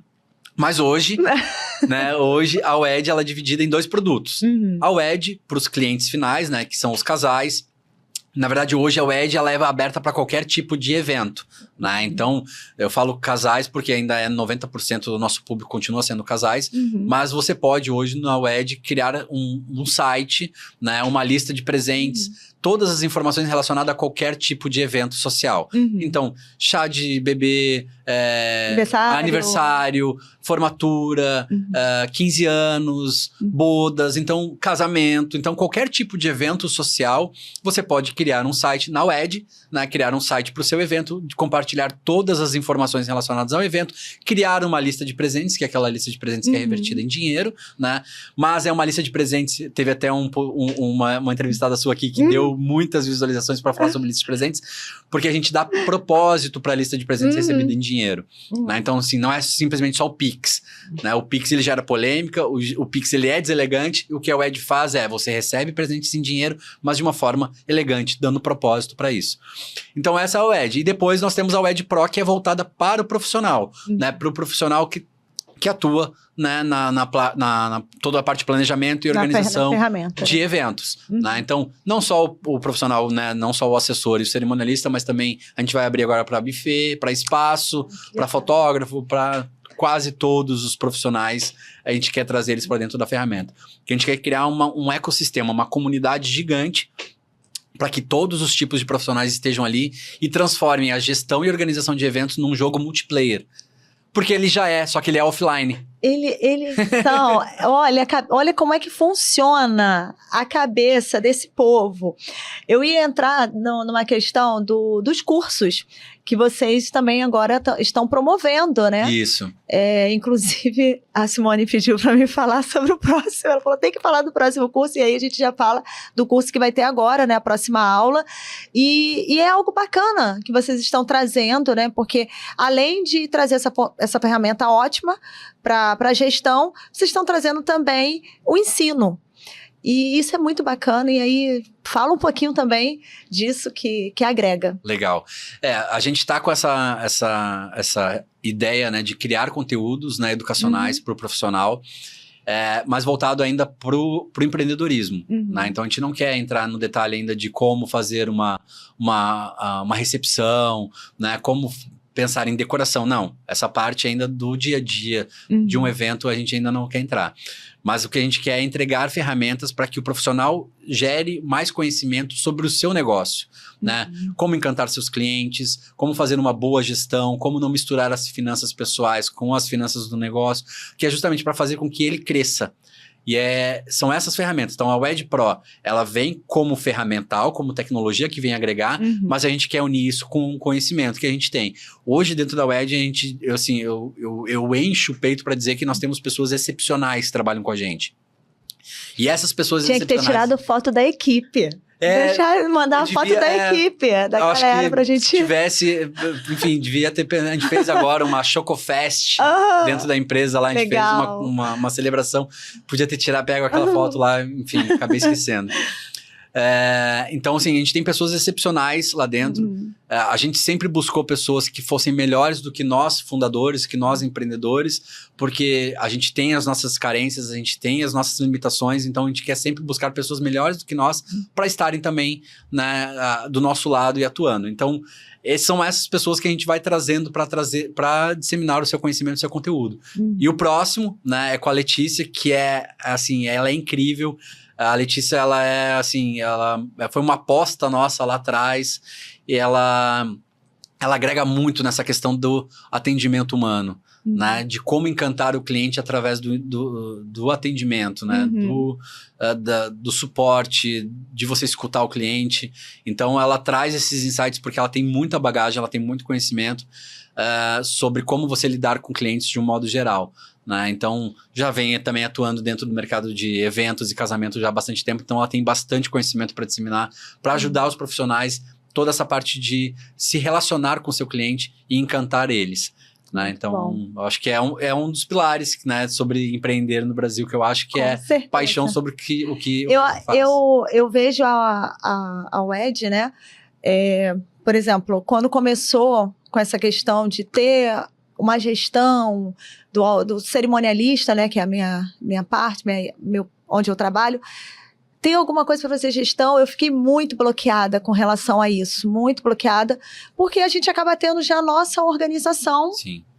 Mas hoje, né, a UED ela é dividida em 2 produtos. A UED para os clientes finais, né, que são os casais. Na verdade, hoje a UED ela é aberta para qualquer tipo de evento, né? Então, eu falo casais porque ainda 90% do nosso público continua sendo casais, mas você pode hoje na UED criar um site, né, uma lista de presentes, todas as informações relacionadas a qualquer tipo de evento social. Então, chá de bebê, aniversário, formatura, 15 anos, bodas, então casamento. Então, qualquer tipo de evento social, você pode criar um site na UED, né, criar um site para o seu evento, compartilhar compartilhar todas as informações relacionadas ao evento, criar uma lista de presentes, que é aquela lista de presentes que é revertida em dinheiro, né? Mas é uma lista de presentes, teve até uma entrevistada sua aqui que deu muitas visualizações para falar sobre lista de presentes, porque a gente dá propósito para a lista de presentes recebida em dinheiro, né? Então, assim, não é simplesmente só o Pix, né? O Pix, ele gera polêmica, o Pix, ele é deselegante, e o que a WED faz é, você recebe presentes em dinheiro, mas de uma forma elegante, dando propósito para isso. Então, essa é a WED. E depois nós temos a WED Pro, que é voltada para o profissional, né? Para o profissional que atua, né, na toda a parte de planejamento e organização de eventos. Né? Então, não só o profissional, né, não só o assessor e o cerimonialista, mas também a gente vai abrir agora para buffet, para espaço, para fotógrafo, para quase todos os profissionais, a gente quer trazer eles para dentro da ferramenta. Que a gente quer criar um ecossistema, uma comunidade gigante, para que todos os tipos de profissionais estejam ali e transformem a gestão e organização de eventos num jogo multiplayer. Porque ele já é, só que ele é offline. Eles são... olha como é que funciona a cabeça desse povo. Eu ia entrar numa questão dos cursos que vocês também agora estão promovendo, né? Isso. Inclusive, a Simone pediu para me falar sobre o próximo. Ela falou, tem que falar do próximo curso. E aí a gente já fala do curso que vai ter agora, né? A próxima aula. E é algo bacana que vocês estão trazendo, né? Porque além de trazer essa ferramenta ótima para a gestão, vocês estão trazendo também o ensino. E isso é muito bacana, e aí fala um pouquinho também disso que agrega. Legal. A gente está com essa ideia, né, de criar conteúdos, né, educacionais para o profissional, mas voltado ainda para o empreendedorismo. Né? Então a gente não quer entrar no detalhe ainda de como fazer uma recepção, né, como pensar em decoração. Não, essa parte ainda do dia a dia de um evento a gente ainda não quer entrar. Mas o que a gente quer é entregar ferramentas para que o profissional gere mais conhecimento sobre o seu negócio, né? Como encantar seus clientes, como fazer uma boa gestão, como não misturar as finanças pessoais com as finanças do negócio, que é justamente para fazer com que ele cresça. E são essas ferramentas. Então, a WED Pro, ela vem como ferramental, como tecnologia que vem agregar, mas a gente quer unir isso com o conhecimento que a gente tem. Hoje, dentro da WED, eu encho o peito para dizer que nós temos pessoas excepcionais que trabalham com a gente. E essas pessoas excepcionais... Tinha que ter tirado foto da equipe. Mandar a foto da equipe, da galera pra gente... Se tivesse, enfim, devia ter... A gente fez agora uma Chocofest dentro da empresa lá, a gente fez uma celebração. Podia ter pego aquela foto lá, enfim, acabei esquecendo. Então, assim, a gente tem pessoas excepcionais lá dentro. A gente sempre buscou pessoas que fossem melhores do que nós, fundadores, que nós, empreendedores, porque a gente tem as nossas carências, a gente tem as nossas limitações, então a gente quer sempre buscar pessoas melhores do que nós para estarem também, né, do nosso lado e atuando. Então, são essas pessoas que a gente vai trazendo para disseminar o seu conhecimento, o seu conteúdo. E o próximo, né, é com a Letícia, que ela é incrível. A Letícia, ela foi uma aposta nossa lá atrás, e ela agrega muito nessa questão do atendimento humano, né? De como encantar o cliente através do atendimento, né? Do suporte, de você escutar o cliente. Então, ela traz esses insights porque ela tem muita bagagem, ela tem muito conhecimento sobre como você lidar com clientes de um modo geral. Né? Então, já vem também atuando dentro do mercado de eventos e casamentos já há bastante tempo, então ela tem bastante conhecimento para disseminar, para ajudar os profissionais, toda essa parte de se relacionar com o seu cliente e encantar eles. Né? Então, eu acho que é um dos pilares, né, sobre empreender no Brasil, que eu acho que certeza. Paixão sobre o que faz. Eu vejo a WED, né, por exemplo, quando começou com essa questão de ter uma gestão do cerimonialista, né, que é a minha parte, onde eu trabalho, tem alguma coisa para fazer gestão, eu fiquei muito bloqueada com relação a isso, muito bloqueada, porque a gente acaba tendo já a nossa organização,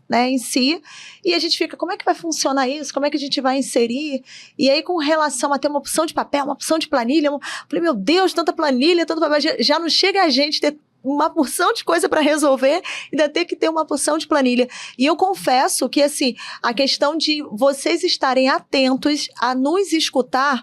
né, em si, e a gente fica, como é que vai funcionar isso? Como é que a gente vai inserir? E aí, com relação a ter uma opção de papel, uma opção de planilha, eu falei, meu Deus, tanta planilha, tanto papel, já não chega a gente ter uma porção de coisa para resolver, ainda ter que ter uma porção de planilha. E eu confesso que, assim, a questão de vocês estarem atentos a nos escutar,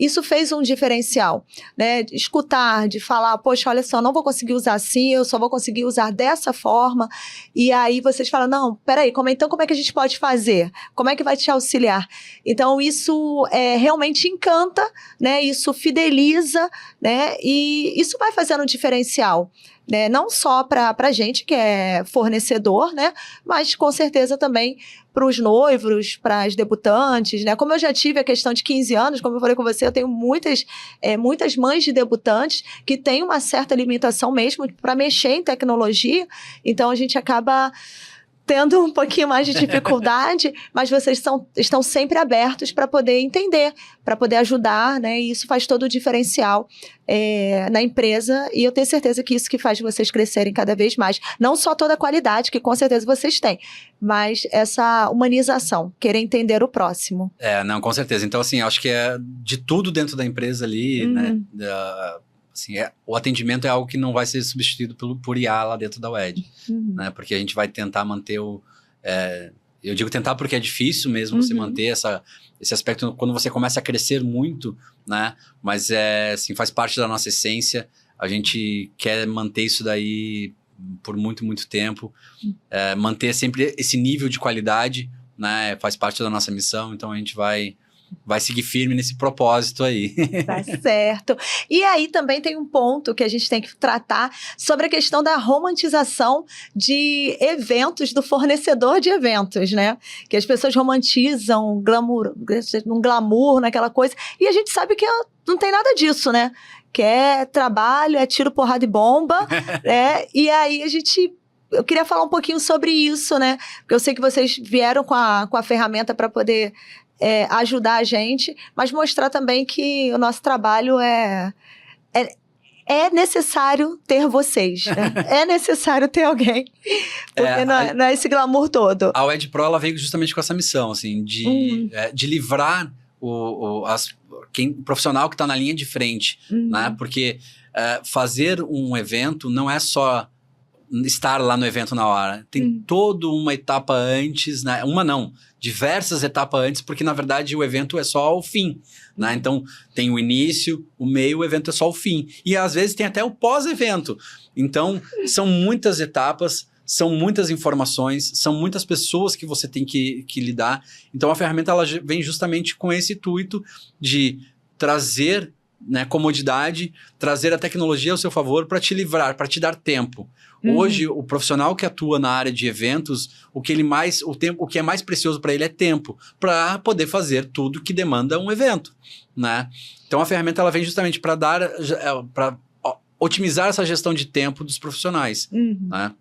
isso fez um diferencial, né? De escutar, de falar, poxa, olha só, não vou conseguir usar assim, eu só vou conseguir usar dessa forma. E aí vocês falam, não, peraí, então como é que a gente pode fazer? Como é que vai te auxiliar? Então isso realmente encanta, né? Isso fideliza, né? E isso vai fazendo um diferencial. Né? Não só para a gente que é fornecedor, né? Mas com certeza também para os noivos, para as debutantes, né? Como eu já tive a questão de 15 anos, como eu falei com você, eu tenho muitas mães de debutantes que têm uma certa limitação mesmo para mexer em tecnologia, então a gente acaba tendo um pouquinho mais de dificuldade, mas vocês estão sempre abertos para poder entender, para poder ajudar, né? E isso faz todo o diferencial na empresa, e eu tenho certeza que isso que faz vocês crescerem cada vez mais. Não só toda a qualidade, que com certeza vocês têm, mas essa humanização, querer entender o próximo. Não, com certeza. Então, assim, acho que é de tudo dentro da empresa ali, né? Assim, o atendimento é algo que não vai ser substituído por IA lá dentro da WED, né? Porque a gente vai tentar manter eu digo tentar porque é difícil mesmo você manter esse aspecto quando você começa a crescer muito, né? Mas assim, faz parte da nossa essência, a gente quer manter isso daí por muito, muito tempo, manter sempre esse nível de qualidade, né? Faz parte da nossa missão, então a gente vai seguir firme nesse propósito aí. Tá certo. E aí também tem um ponto que a gente tem que tratar sobre a questão da romantização de eventos, do fornecedor de eventos, né? Que as pessoas romantizam um glamour naquela coisa, e a gente sabe que não tem nada disso, né? Que é trabalho, é tiro, porrada e bomba, né? E aí eu queria falar um pouquinho sobre isso, né? Porque eu sei que vocês vieram com a ferramenta para poder ajudar a gente, mas mostrar também que o nosso trabalho é necessário ter vocês, né? É necessário ter alguém, porque não é esse glamour todo. A WED Pro, ela veio justamente com essa missão, assim, de livrar o profissional que está na linha de frente, né? Porque fazer um evento não é só estar lá no evento na hora. Tem toda uma etapa antes, né? Diversas etapas antes, porque na verdade o evento é só o fim, né? Então tem o início, o meio, o evento é só o fim. E às vezes tem até o pós-evento. Então são muitas etapas, são muitas informações, são muitas pessoas que você tem que lidar. Então a ferramenta ela vem justamente com esse intuito de trazer, né, comodidade, trazer a tecnologia ao seu favor para te livrar, para te dar tempo. Hoje, o profissional que atua na área de eventos, o que é mais precioso para ele é tempo, para poder fazer tudo que demanda um evento, né? Então, a ferramenta ela vem justamente para otimizar essa gestão de tempo dos profissionais, né?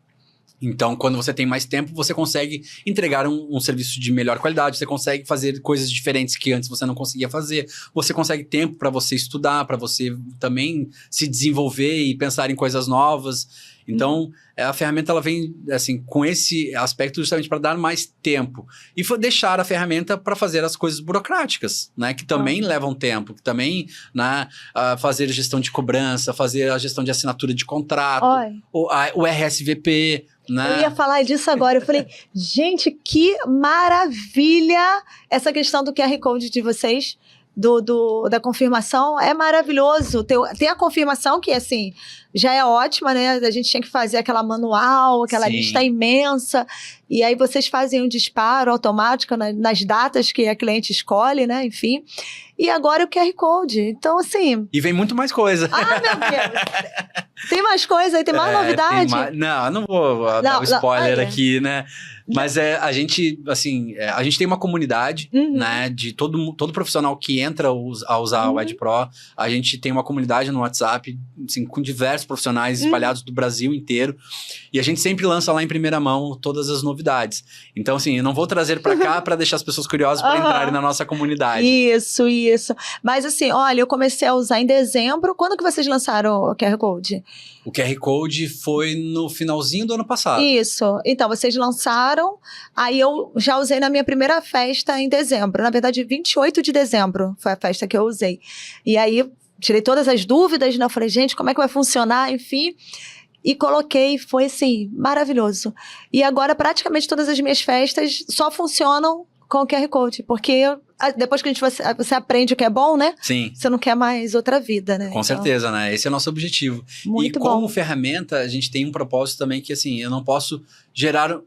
Então, quando você tem mais tempo, você consegue entregar um serviço de melhor qualidade, você consegue fazer coisas diferentes que antes você não conseguia fazer, você consegue tempo para você estudar, para você também se desenvolver e pensar em coisas novas. Então, a ferramenta ela vem assim, com esse aspecto justamente para dar mais tempo e deixar a ferramenta para fazer as coisas burocráticas, né? Que também levam tempo, que também, né, fazer a gestão de cobrança, fazer a gestão de assinatura de contrato, o RSVP, né? Eu ia falar disso agora. Eu falei, gente, que maravilha essa questão do QR Code de vocês, da confirmação. É maravilhoso. Ter a confirmação, que assim, já é ótima, né? A gente tinha que fazer aquela manual, aquela lista imensa. E aí vocês fazem um disparo automático nas datas que a cliente escolhe, né? Enfim. E agora o QR Code. Então, assim... E vem muito mais coisa. Ah, meu Deus! Tem mais coisa aí? Tem mais novidade? Não, eu não vou dar o spoiler aqui, né? Mas a gente, assim, a gente tem uma comunidade, né? De todo profissional que entra a usar o WED Pro. A gente tem uma comunidade no WhatsApp, assim, com diversos profissionais espalhados do Brasil inteiro. E a gente sempre lança lá em primeira mão todas as novidades. Então, assim, eu não vou trazer para cá para deixar as pessoas curiosas para entrarem na nossa comunidade. Isso. Mas assim, olha, eu comecei a usar em dezembro. Quando que vocês lançaram o QR Code? O QR Code foi no finalzinho do ano passado. Isso. Então, vocês lançaram, aí eu já usei na minha primeira festa em dezembro. Na verdade, 28 de dezembro foi a festa que eu usei. E aí, tirei todas as dúvidas, né? Eu falei, gente, como é que vai funcionar? Enfim... E coloquei, foi assim, maravilhoso. E agora praticamente todas as minhas festas só funcionam com o QR Code, porque depois que você aprende o que é bom, né? Sim. Você não quer mais outra vida, né? Com certeza, né? Esse é o nosso objetivo. Muito e como bom. ferramenta, a gente tem um propósito também que, assim, eu não posso gerar...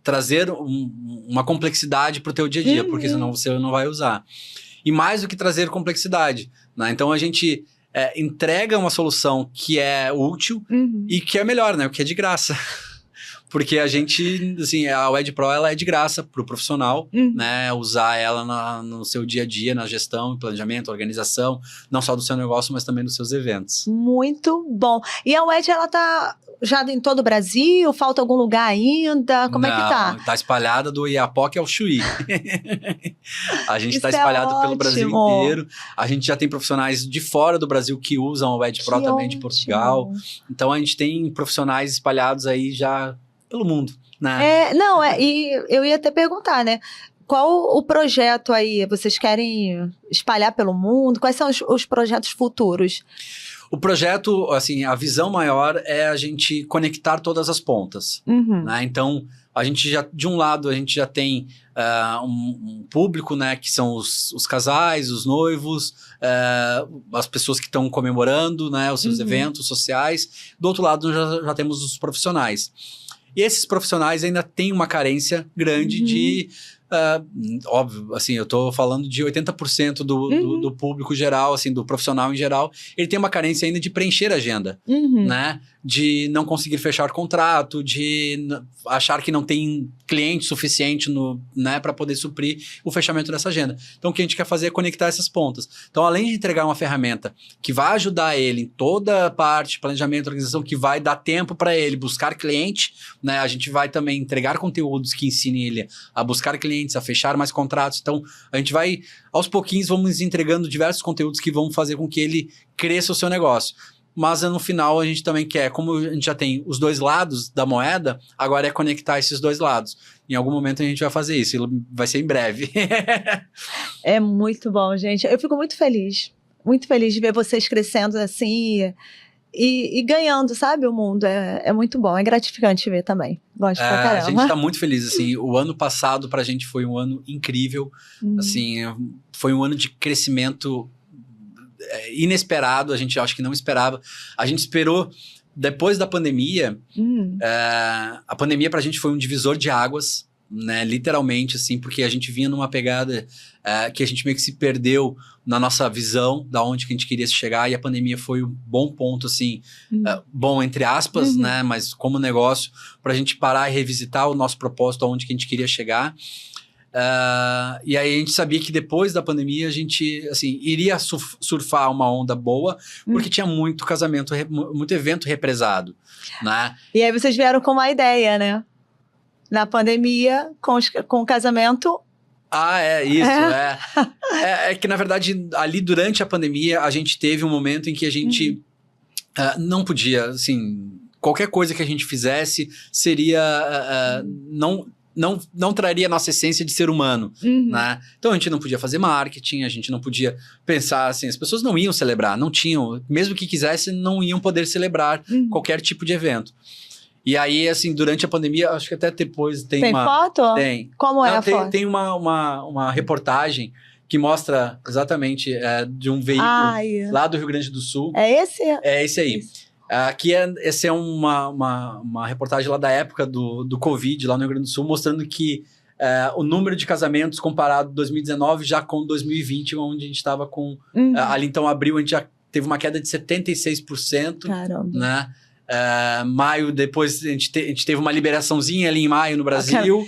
trazer uma complexidade para o teu dia a dia, porque senão você não vai usar. E mais do que trazer complexidade, né? Então, a gente entrega uma solução que é útil e que é melhor, né? O que é de graça. Porque a gente, assim, a WED Pro, ela é de graça para o profissional, né? Usar ela no seu dia a dia, na gestão, planejamento, organização, não só do seu negócio, mas também dos seus eventos. Muito bom. E a WED, ela tá já em todo o Brasil? Falta algum lugar ainda? Como é que tá? Tá espalhada do Iapoque ao Chuí. A gente está Isso é espalhado pelo Brasil ótimo. inteiro. A gente já tem profissionais de fora do Brasil que usam a WED Pro Que também, de ótimo. Portugal. Então, a gente tem profissionais espalhados aí já pelo mundo, né? E eu ia até perguntar, né? Qual o projeto aí? Vocês querem espalhar pelo mundo? Quais são os projetos futuros? O projeto, assim, a visão maior é a gente conectar todas as pontas, né? Então, a gente já, de um lado, a gente já tem um público, né? Que são os casais, os noivos, as pessoas que estão comemorando, né? Os seus eventos sociais. Do outro lado, já temos os profissionais. E esses profissionais ainda têm uma carência grande de... óbvio, assim, eu tô falando de 80% do público geral, assim, do profissional em geral, ele tem uma carência ainda de preencher a agenda, né? De não conseguir fechar contrato, de achar que não tem cliente suficiente né, para poder suprir o fechamento dessa agenda. Então, o que a gente quer fazer é conectar essas pontas. Então, além de entregar uma ferramenta que vai ajudar ele em toda a parte, planejamento, organização, que vai dar tempo para ele buscar cliente, né? A gente vai também entregar conteúdos que ensinem ele a buscar clientes, a fechar mais contratos. Então, a gente vai, aos pouquinhos, vamos entregando diversos conteúdos que vão fazer com que ele cresça o seu negócio. Mas no final a gente também quer, como a gente já tem os dois lados da moeda, agora é conectar esses dois lados. Em algum momento a gente vai fazer isso, vai ser em breve. É muito bom, gente. Eu fico muito feliz de ver vocês crescendo assim e ganhando, sabe, o mundo. É muito bom, é gratificante ver também. Gosto pra caramba. A gente tá muito feliz, assim, o ano passado pra gente foi um ano incrível, assim, foi um ano de crescimento inesperado, a gente acho que não esperava. A gente esperou, depois da pandemia, a pandemia pra gente foi um divisor de águas, né, literalmente, assim, porque a gente vinha numa pegada que a gente meio que se perdeu na nossa visão da onde que a gente queria chegar, e a pandemia foi um bom ponto, assim, bom entre aspas, né, mas como negócio, pra gente parar e revisitar o nosso propósito, aonde que a gente queria chegar. E aí a gente sabia que depois da pandemia a gente, assim, iria surfar uma onda boa, porque tinha muito casamento, muito evento represado, né? E aí vocês vieram com uma ideia, né? Na pandemia, com o casamento... É que, na verdade, ali durante a pandemia, a gente teve um momento em que a gente não podia, assim, qualquer coisa que a gente fizesse seria... Não traria a nossa essência de ser humano, né? Então a gente não podia fazer marketing, a gente não podia pensar assim, as pessoas não iam celebrar, não tinham, mesmo que quisessem, não iam poder celebrar qualquer tipo de evento. E aí, assim, durante a pandemia, acho que até depois tem uma... foto? Tem. Como é a foto? Tem uma reportagem que mostra exatamente de um veículo lá do Rio Grande do Sul. É esse? É esse aí. Essa é uma reportagem lá da época do Covid, lá no Rio Grande do Sul, mostrando que o número de casamentos comparado 2019 já com 2020, onde a gente estava com... ali então, abril, a gente já teve uma queda de 76%. Caramba. Né? Maio, depois a gente teve uma liberaçãozinha ali em maio no Brasil.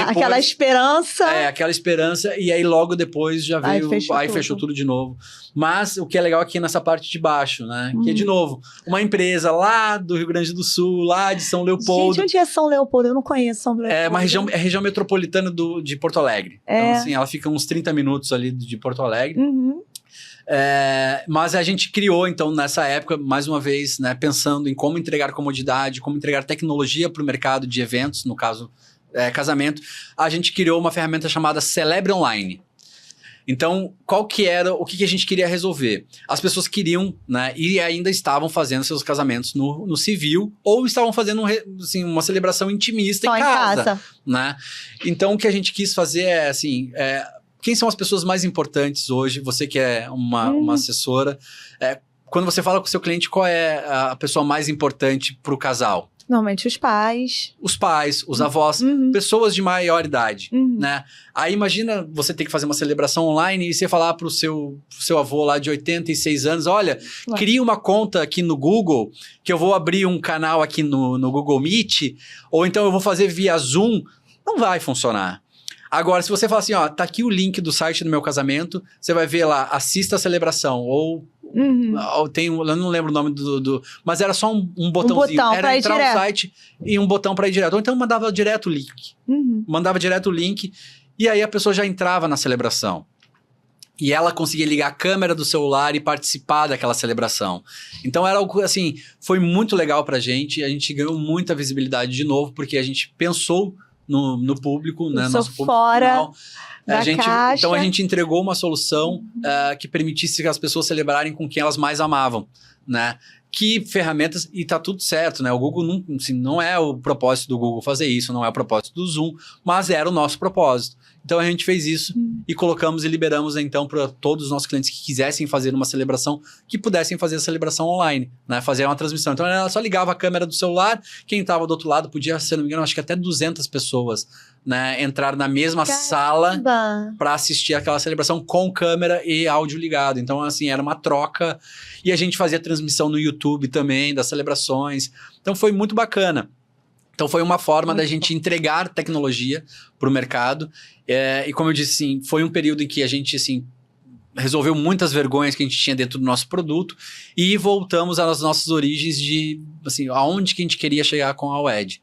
Aquela esperança. Aquela esperança. E aí logo depois já veio... Aí fechou tudo de novo. Mas o que é legal aqui nessa parte de baixo, né? Que é, de novo, uma empresa lá do Rio Grande do Sul, lá de São Leopoldo. Gente, onde é São Leopoldo? Eu não conheço São Leopoldo. É a região metropolitana de Porto Alegre. Então, assim, ela fica uns 30 minutos ali de Porto Alegre. Mas a gente criou, então, nessa época, mais uma vez, né, pensando em como entregar comodidade, como entregar tecnologia para o mercado de eventos, no caso, casamento, a gente criou uma ferramenta chamada Celebre Online. Então, o que a gente queria resolver? As pessoas queriam, né, e ainda estavam fazendo seus casamentos no civil, ou estavam fazendo assim, uma celebração intimista Só em em casa, casa. né? Então, o que a gente quis fazer é, assim, quem são as pessoas mais importantes hoje? Você que é uma assessora, quando você fala com o seu cliente, qual é a pessoa mais importante para o casal? Normalmente os pais. Os pais, os avós, pessoas de maior idade, né? Aí imagina você ter que fazer uma celebração online e você falar pro seu avô lá de 86 anos, olha, cria uma conta aqui no Google, que eu vou abrir um canal aqui no Google Meet, ou então eu vou fazer via Zoom. Não vai funcionar. Agora, se você falar assim, ó, tá aqui o link do site do meu casamento, você vai ver lá, assista a celebração, ou eu não lembro o nome mas era só um botãozinho. Era entrar no site e um botão para ir direto. Ou então mandava direto o link. Mandava direto o link e aí a pessoa já entrava na celebração. E ela conseguia ligar a câmera do celular e participar daquela celebração. Então era algo assim, foi muito legal pra gente. A gente ganhou muita visibilidade de novo, porque a gente pensou no público, né? Nosso público final. Então a gente entregou uma solução que permitisse que as pessoas celebrarem com quem elas mais amavam, né? Que ferramentas, e tá tudo certo, né? O Google não é o propósito do Google fazer isso, não é o propósito do Zoom, mas era o nosso propósito. Então a gente fez isso e colocamos e liberamos então para todos os nossos clientes que quisessem fazer uma celebração, que pudessem fazer a celebração online, né? Fazer uma transmissão. Então ela só ligava a câmera do celular, quem estava do outro lado podia, se não me engano, acho que até 200 pessoas, né, entrar na mesma sala para assistir aquela celebração com câmera e áudio ligado. Então assim, era uma troca e a gente fazia transmissão no YouTube também das celebrações. Então foi muito bacana. Então foi uma forma da gente entregar tecnologia para o mercado. E como eu disse, assim, foi um período em que a gente assim, resolveu muitas vergonhas que a gente tinha dentro do nosso produto e voltamos às nossas origens de assim, aonde que a gente queria chegar com a WED.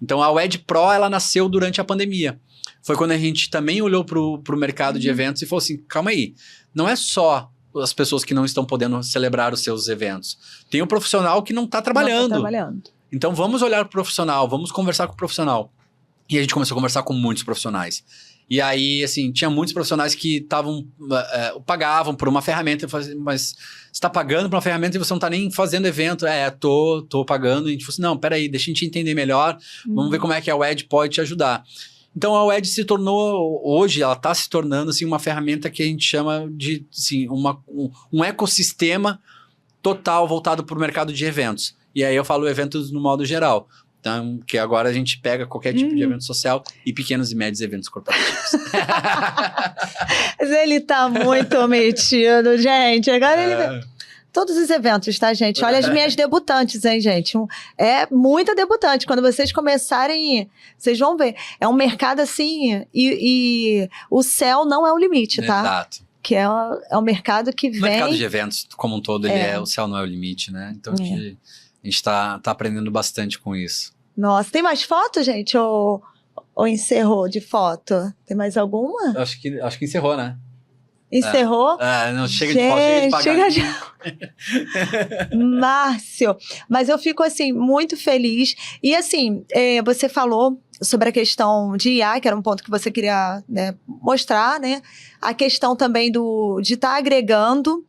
Então a WED Pro ela nasceu durante a pandemia. Foi quando a gente também olhou para o mercado de eventos e falou assim, calma aí, não é só as pessoas que não estão podendo celebrar os seus eventos. Tem o profissional que não está trabalhando. Então vamos olhar para o profissional, vamos conversar com o profissional. E a gente começou a conversar com muitos profissionais. E aí, assim, tinha muitos profissionais que pagavam por uma ferramenta, mas você está pagando por uma ferramenta e você não está nem fazendo evento. Tô pagando. E a gente falou assim, não, peraí, deixa a gente entender melhor, vamos ver como é que a WED pode te ajudar. Então a WED se tornou, hoje ela está se tornando assim, uma ferramenta que a gente chama de assim, um ecossistema total voltado para o mercado de eventos. E aí eu falo eventos no modo geral. Então, que agora a gente pega qualquer tipo de evento social e pequenos e médios eventos corporativos. Mas ele tá muito metido, gente. Agora ele... Todos os eventos, tá, gente? Olha as minhas debutantes, hein, gente? É muita debutante. Quando vocês começarem, vocês vão ver. É um mercado assim, e o céu não é o limite, tá? Exato. Que é um mercado que vem... O mercado de eventos, como um todo, o céu não é o limite, né? Então, a gente tá aprendendo bastante com isso. Nossa, tem mais foto, gente? Ou encerrou de foto? Tem mais alguma? Acho que encerrou, né? Encerrou? Não, chega de foto, chega de pagar. Márcio, mas eu fico, assim, muito feliz. E, assim, você falou sobre a questão de IA, que era um ponto que você queria, né, mostrar, né? A questão também de estar agregando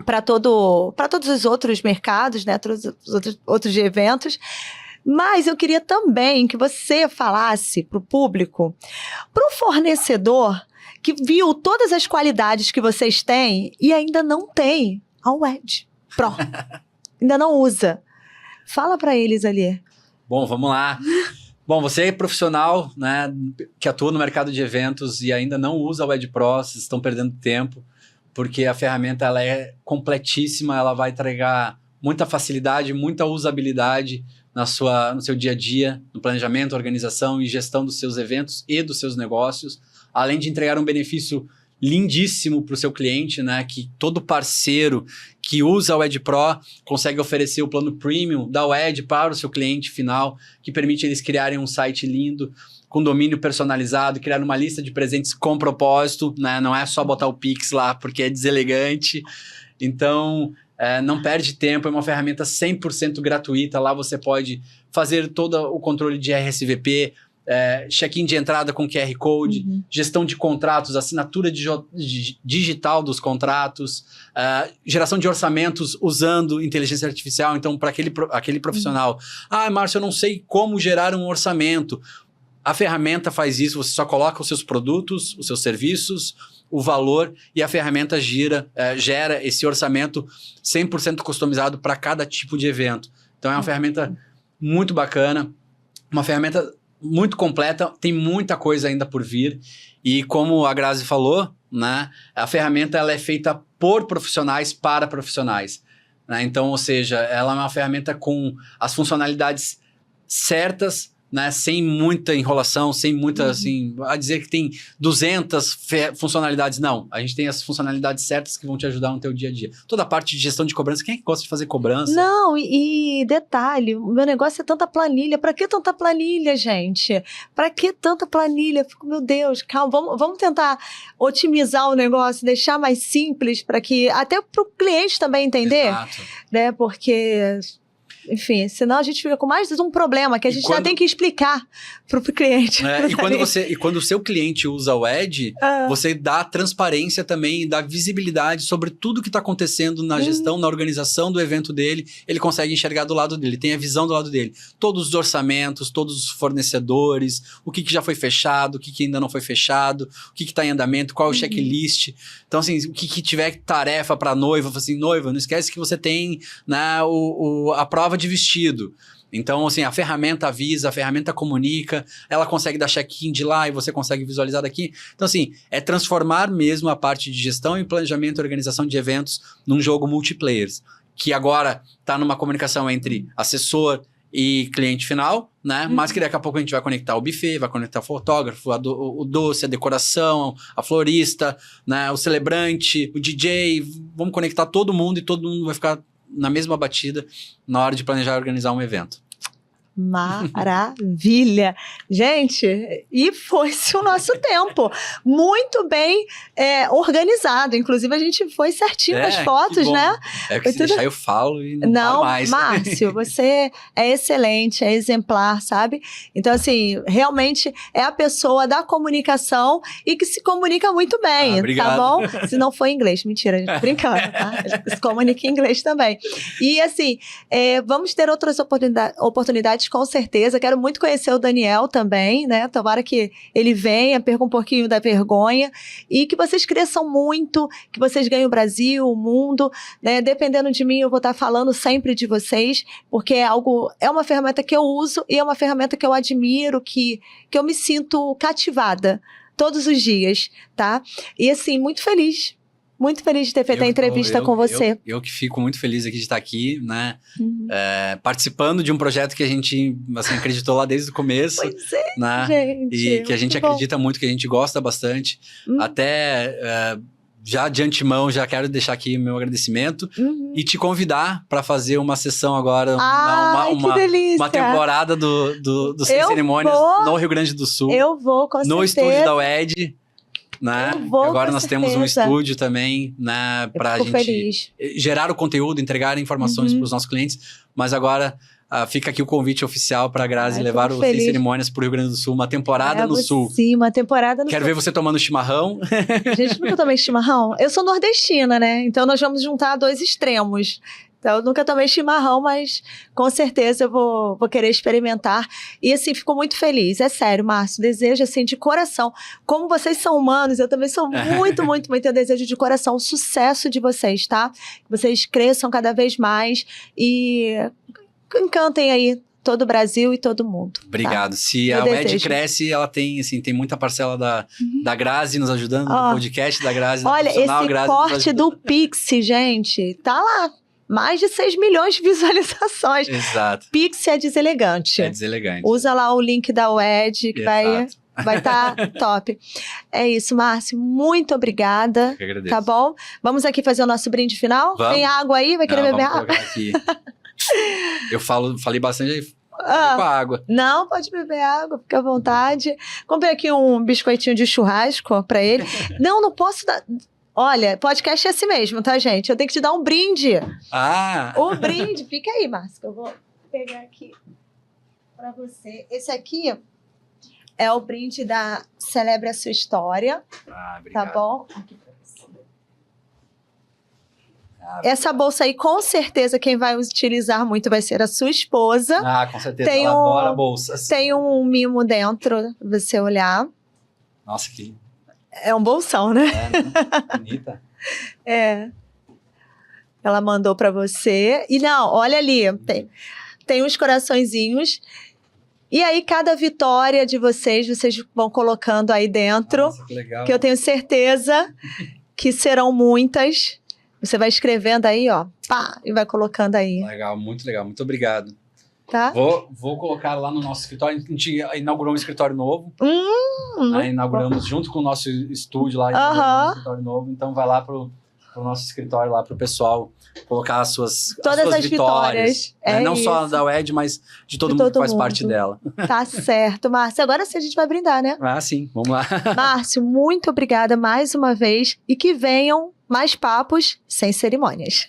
para todos os outros mercados, né? Todos os outros eventos. Mas eu queria também que você falasse para o público, para o fornecedor que viu todas as qualidades que vocês têm e ainda não tem a WED Pro. Ainda não usa. Fala para eles ali. Bom, vamos lá. Bom, você é profissional, né, que atua no mercado de eventos e ainda não usa a WED Pro, vocês estão perdendo tempo, porque a ferramenta ela é completíssima, ela vai entregar muita facilidade, muita usabilidade no seu dia a dia, no planejamento, organização e gestão dos seus eventos e dos seus negócios, além de entregar um benefício lindíssimo para o seu cliente, né? Que todo parceiro que usa a WED Pro consegue oferecer o plano premium da WED para o seu cliente final, que permite eles criarem um site lindo, com domínio personalizado, criar uma lista de presentes com propósito, né? Não é só botar o Pix lá porque é deselegante. Então, não perde tempo, é uma ferramenta 100% gratuita. Lá você pode fazer todo o controle de RSVP, check-in de entrada com QR Code, gestão de contratos, assinatura digital dos contratos, geração de orçamentos usando inteligência artificial. Então, para aquele profissional, Márcio, eu não sei como gerar um orçamento. A ferramenta faz isso, você só coloca os seus produtos, os seus serviços, o valor, e a ferramenta gera esse orçamento 100% customizado para cada tipo de evento. Então, é uma ferramenta muito bacana, uma ferramenta muito completa, tem muita coisa ainda por vir. E como a Grazi falou, né, a ferramenta ela é feita por profissionais para profissionais. Né? Então, ou seja, ela é uma ferramenta com as funcionalidades certas, né, sem muita enrolação, sem muita, assim, a dizer que tem 200 funcionalidades. Não, a gente tem as funcionalidades certas que vão te ajudar no teu dia a dia. Toda a parte de gestão de cobrança, quem é que gosta de fazer cobrança? Não, e detalhe, o meu negócio é tanta planilha. Pra que tanta planilha, gente? Pra que tanta planilha? Eu fico, meu Deus, calma, vamos tentar otimizar o negócio, deixar mais simples, para que, até pro cliente também entender, Exato. né, porque... Enfim, senão a gente fica com mais um problema que a gente já tem que explicar pro cliente. E quando o seu cliente usa o Ed, você dá transparência também, dá visibilidade sobre tudo que está acontecendo na gestão, na organização do evento dele. Ele consegue enxergar do lado dele, tem a visão do lado dele. Todos os orçamentos, todos os fornecedores, o que já foi fechado, o que ainda não foi fechado, o que está em andamento, qual é o checklist. Então, assim, o que tiver tarefa para noiva, assim, noiva, não esquece que você tem, né, a prova de vestido. Então, assim, a ferramenta avisa, a ferramenta comunica, ela consegue dar check-in de lá e você consegue visualizar daqui. Então, assim, é transformar mesmo a parte de gestão e planejamento e organização de eventos num jogo multiplayer, que agora está numa comunicação entre assessor e cliente final, né? Mas que daqui a pouco a gente vai conectar o buffet, vai conectar o fotógrafo, o doce, a decoração, a florista, né? O celebrante, o DJ. Vamos conectar todo mundo e todo mundo vai ficar na mesma batida na hora de planejar e organizar um evento. Maravilha! Gente, e foi-se o nosso tempo. Muito bem organizado. Inclusive, a gente foi certinho nas fotos, né? Que se deixar eu falo e não mais. Márcio, você é excelente, é exemplar, sabe? Então, assim, realmente é a pessoa da comunicação e que se comunica muito bem, tá bom? Se não for em inglês. Mentira, a gente tá brincando, tá? Se comunica em inglês também. E, assim, vamos ter outras oportunidades, com certeza. Quero muito conhecer o Daniel também, né? Tomara que ele venha, perca um pouquinho da vergonha e que vocês cresçam muito, que vocês ganhem o Brasil, o mundo, né? Dependendo de mim, eu vou estar falando sempre de vocês, porque é uma ferramenta que eu uso e é uma ferramenta que eu admiro, que eu me sinto cativada todos os dias, tá? E assim, muito feliz de ter feito a entrevista com você. Eu que fico muito feliz aqui de estar aqui, né? Participando de um projeto que a gente, assim, acreditou lá desde o começo. Pois é, né? gente. E que a gente acredita muito, que a gente gosta bastante. Até... já de antemão, já quero deixar aqui o meu agradecimento e te convidar para fazer uma sessão agora, que delícia. Uma temporada do Sem Cerimônias no Rio Grande do Sul. Eu vou, com certeza. No estúdio da UED. Né? Agora nós temos um estúdio também, né, para a gente gerar o conteúdo, entregar informações para os nossos clientes, mas agora fica aqui o convite oficial para a Grazi levar o Sem Cerimônias para o Rio Grande do Sul, uma temporada no Sul. Sim, uma temporada no Sul. Quero ver você tomando chimarrão. Gente, nunca tomei chimarrão. Eu sou nordestina, né? Então nós vamos juntar dois extremos. Então, eu nunca tomei chimarrão, mas com certeza eu vou querer experimentar. E assim, fico muito feliz. É sério, Márcio, desejo assim de coração. Como vocês são humanos, eu também sou muito, muito, muito. Eu desejo de coração o sucesso de vocês, tá? Que vocês cresçam cada vez mais e encantem aí todo o Brasil e todo mundo. Obrigado. Tá? Se a UED cresce, ela tem, assim, tem muita parcela da Grazi nos ajudando, do podcast da Grazi. Olha, esse Grazi corte do Pix, gente, tá lá. Mais de 6 milhões de visualizações. Exato. Pix é deselegante. É deselegante. Usa lá o link da UED, que vai estar top. É isso, Márcio. Muito obrigada. Eu que agradeço. Tá bom? Vamos aqui fazer o nosso brinde final? Vamos. Tem água aí? Vai querer beber água? Aqui. Eu falei bastante com a água. Não, pode beber água, fica à vontade. Comprei aqui um biscoitinho de churrasco pra ele. Não posso dar... Olha, podcast é assim mesmo, tá, gente? Eu tenho que te dar um brinde. O brinde. Fica aí, Márcio, que eu vou pegar aqui pra você. Esse aqui É o brinde da Celebre a Sua História, Ah, tá obrigado. bom? Aqui pra você. Ah, Essa bolsa aí, com certeza, quem vai utilizar muito vai ser a sua esposa. Ah, com certeza. Tem Ela um- adora bolsas. Tem um mimo dentro, pra você olhar. Nossa, que É um bolsão, né? bonita. É. Ela mandou pra você. E não, olha ali, tem uns coraçõezinhos. E aí, cada vitória de vocês vão colocando aí dentro. Nossa, que legal. Que eu tenho certeza que serão muitas. Você vai escrevendo aí, ó, pá, e vai colocando aí, Legal, muito legal. Muito obrigado. tá? Vou colocar lá no nosso escritório. A gente inaugurou um escritório novo. Né? Inauguramos junto com o nosso estúdio lá. Aham. Um escritório novo. Então vai lá pro nosso escritório, lá pro pessoal colocar Todas suas as vitórias. né? É Não só isso. da WED, mas de todo De mundo que todo faz parte mundo. dela. Tá certo, Márcio. Agora sim a gente vai brindar, né? Ah, sim. Vamos lá. Márcio, muito obrigada mais uma vez e que venham mais papos sem cerimônias.